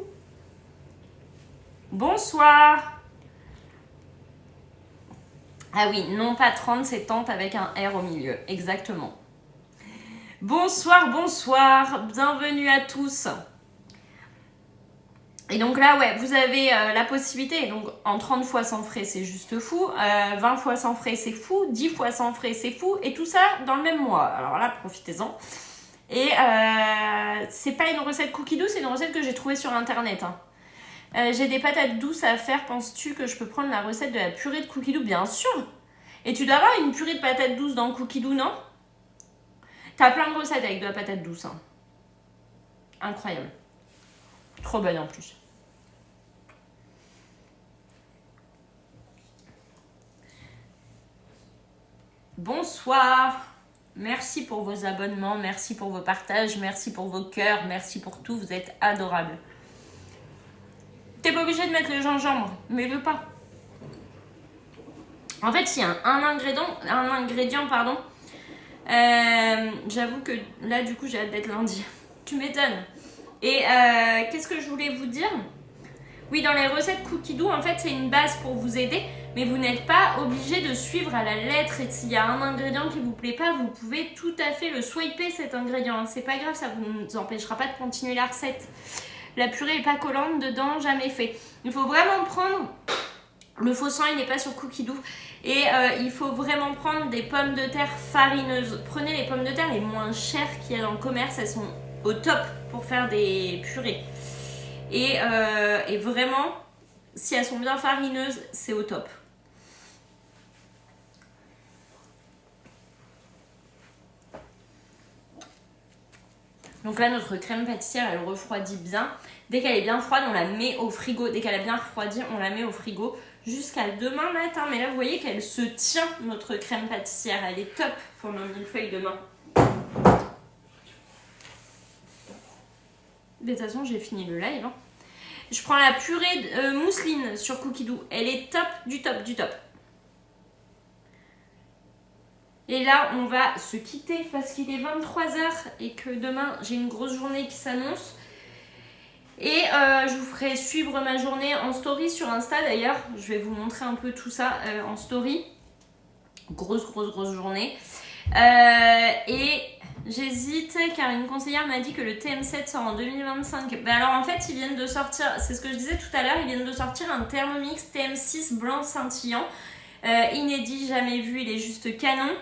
Bonsoir. Ah oui, non pas 30, c'est tante avec un R au milieu. Exactement. Bonsoir, bonsoir. Bienvenue à tous. Et donc là, ouais, vous avez la possibilité, donc en 30 fois sans frais, c'est juste fou, 20 fois sans frais, c'est fou, 10 fois sans frais, c'est fou, et tout ça dans le même mois. Alors là, profitez-en. Et c'est pas une recette cookie doux, c'est une recette que j'ai trouvée sur internet. Hein. J'ai des patates douces à faire, penses-tu que je peux prendre la recette de la purée de cookie doux? Bien sûr. Et tu dois avoir une purée de patates douces dans cookie doux, non? T'as plein de recettes avec de la patate douce. Hein. Incroyable. Trop bonne en plus. Bonsoir. Merci pour vos abonnements, merci pour vos partages, merci pour vos cœurs, merci pour tout. Vous êtes adorables. T'es pas obligé de mettre le gingembre, mets-le pas. En fait, il y a un ingrédient, pardon. J'avoue que là, du coup, j'ai hâte d'être lundi. Tu m'étonnes. Et qu'est-ce que je voulais vous dire? Oui, dans les recettes cookie doux, en fait, c'est une base pour vous aider, mais vous n'êtes pas obligé de suivre à la lettre. Et s'il y a un ingrédient qui vous plaît pas, vous pouvez tout à fait le swiper, cet ingrédient. C'est pas grave, ça vous empêchera pas de continuer la recette. La purée est pas collante dedans, jamais fait. Il faut vraiment prendre... Le faux sang, il n'est pas sur cookie doux. Et il faut vraiment prendre des pommes de terre farineuses. Prenez les pommes de terre les moins chères qu'il y a dans le commerce. Elles sont au top pour faire des purées. Et vraiment, si elles sont bien farineuses, c'est au top. Donc là, notre crème pâtissière, elle refroidit bien. Dès qu'elle est bien froide, on la met au frigo. Dès qu'elle a bien refroidi, on la met au frigo jusqu'à demain matin. Mais là, vous voyez qu'elle se tient, notre crème pâtissière. Elle est top pour nos millefeuilles demain. De toute façon, j'ai fini le live. Hein. Je prends la purée mousseline sur cookie doux. Elle est top du top du top. Et là, on va se quitter parce qu'il est 23h et que demain, j'ai une grosse journée qui s'annonce. Et je vous ferai suivre ma journée en story sur Insta d'ailleurs. Je vais vous montrer un peu tout ça en story. Grosse journée. Et j'hésite car une conseillère m'a dit que le TM7 sort en 2025. Ben alors en fait, ils viennent de sortir, c'est ce que je disais tout à l'heure, ils viennent de sortir un Thermomix TM6 blanc scintillant. Inédit, jamais vu, il est juste canon.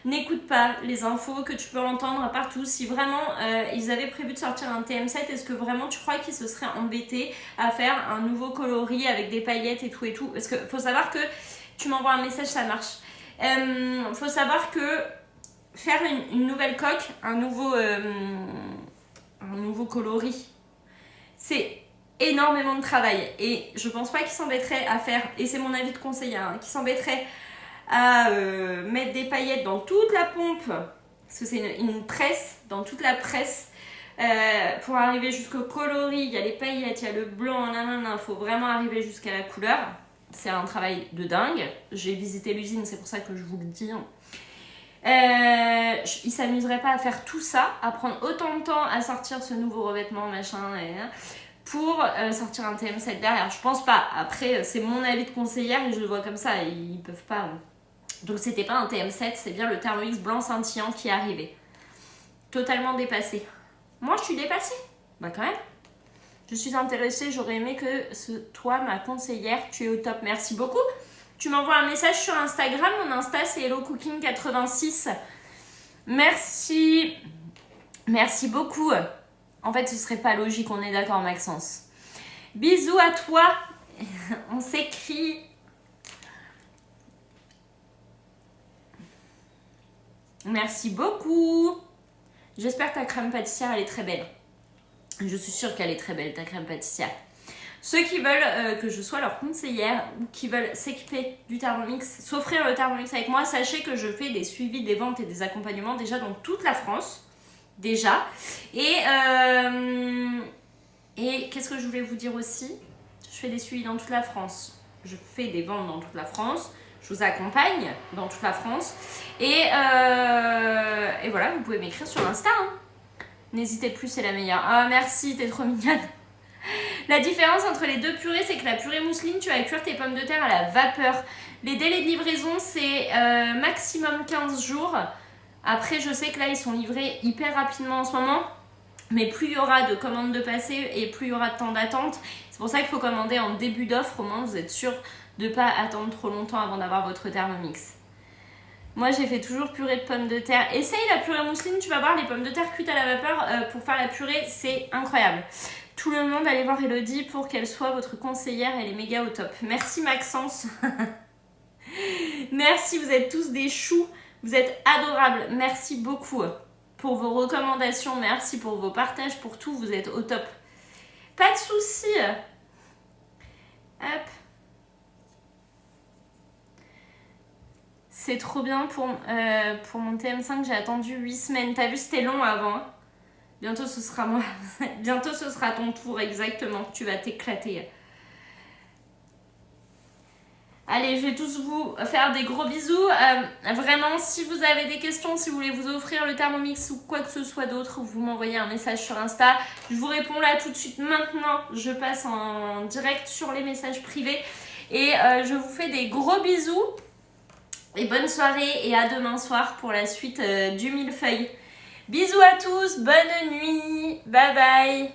N'écoute pas les infos que tu peux entendre partout. Si vraiment ils avaient prévu de sortir un TM7, est-ce que vraiment tu crois qu'ils se seraient embêtés à faire un nouveau coloris avec des paillettes et tout? Parce qu'il faut savoir que tu m'envoies un message, ça marche. Faut savoir que faire une nouvelle coque, un nouveau coloris, c'est énormément de travail. Et je pense pas qu'ils s'embêteraient à faire, et c'est mon avis de conseiller, hein, qu'ils s'embêteraient à mettre des paillettes dans toute la pompe, parce que c'est une presse, dans toute la presse, pour arriver jusqu'au coloris. Il y a les paillettes, il y a le blanc, nanana, il faut vraiment arriver jusqu'à la couleur. c'est un travail de dingue. J'ai visité l'usine, c'est pour ça que je vous le dis. Ils s'amuseraient pas à faire tout ça, à prendre autant de temps à sortir ce nouveau revêtement, machin, pour sortir un TM7 derrière. Je pense pas. Après, c'est mon avis de conseillère et je le vois comme ça. Ils peuvent pas. Donc, c'était pas un TM7, c'est bien le Thermomix blanc scintillant qui est arrivé. Totalement dépassé. Moi, je suis dépassée. Bah, quand même. Je suis intéressée, j'aurais aimé que toi, ma conseillère, tu es au top. Merci beaucoup. Tu m'envoies un message sur Instagram. Mon Insta, c'est HelloCooking86. Merci. Merci beaucoup. En fait, ce serait pas logique, on est d'accord, Maxence. Bisous à toi. On s'écrit. Merci beaucoup. J'espère que ta crème pâtissière, elle est très belle. Je suis sûre qu'elle est très belle, ta crème pâtissière. Ceux qui veulent que je sois leur conseillère ou qui veulent s'équiper du Thermomix, s'offrir le Thermomix avec moi, sachez que je fais des suivis, des ventes et des accompagnements déjà dans toute la France. Déjà. Et qu'est-ce que je voulais vous dire aussi? Je fais des suivis dans toute la France. Je fais des ventes dans toute la France. Je vous accompagne dans toute la France. Et voilà, vous pouvez m'écrire sur Insta. Hein. N'hésitez plus, c'est la meilleure. Ah, merci, t'es trop mignonne. La différence entre les deux purées, c'est que la purée mousseline, tu vas cuire tes pommes de terre à la vapeur. Les délais de livraison, c'est maximum 15 jours. Après, je sais que là, ils sont livrés hyper rapidement en ce moment. Mais plus il y aura de commandes de passer et plus il y aura de temps d'attente. C'est pour ça qu'il faut commander en début d'offre. Au moins, vous êtes sûr de ne pas attendre trop longtemps avant d'avoir votre Thermomix. Moi, j'ai fait toujours purée de pommes de terre. Essaye la purée mousseline, tu vas voir, les pommes de terre cuites à la vapeur pour faire la purée, c'est incroyable. Tout le monde, allez voir Elodie pour qu'elle soit votre conseillère, elle est méga au top. Merci Maxence. Merci, vous êtes tous des choux, vous êtes adorables. Merci beaucoup pour vos recommandations, merci pour vos partages, pour tout, vous êtes au top. Pas de soucis. Hop. C'est trop bien pour mon TM5, j'ai attendu 8 semaines. T'as vu, c'était long avant. Hein. Bientôt, ce sera moi. Bientôt, ce sera ton tour, exactement. Tu vas t'éclater. Allez, je vais tous vous faire des gros bisous. Vraiment, si vous avez des questions, si vous voulez vous offrir le Thermomix ou quoi que ce soit d'autre, vous m'envoyez un message sur Insta. Je vous réponds là tout de suite. Maintenant, je passe en direct sur les messages privés. Et je vous fais des gros bisous. Et bonne soirée et à demain soir pour la suite du millefeuille. Bisous à tous, bonne nuit, bye bye.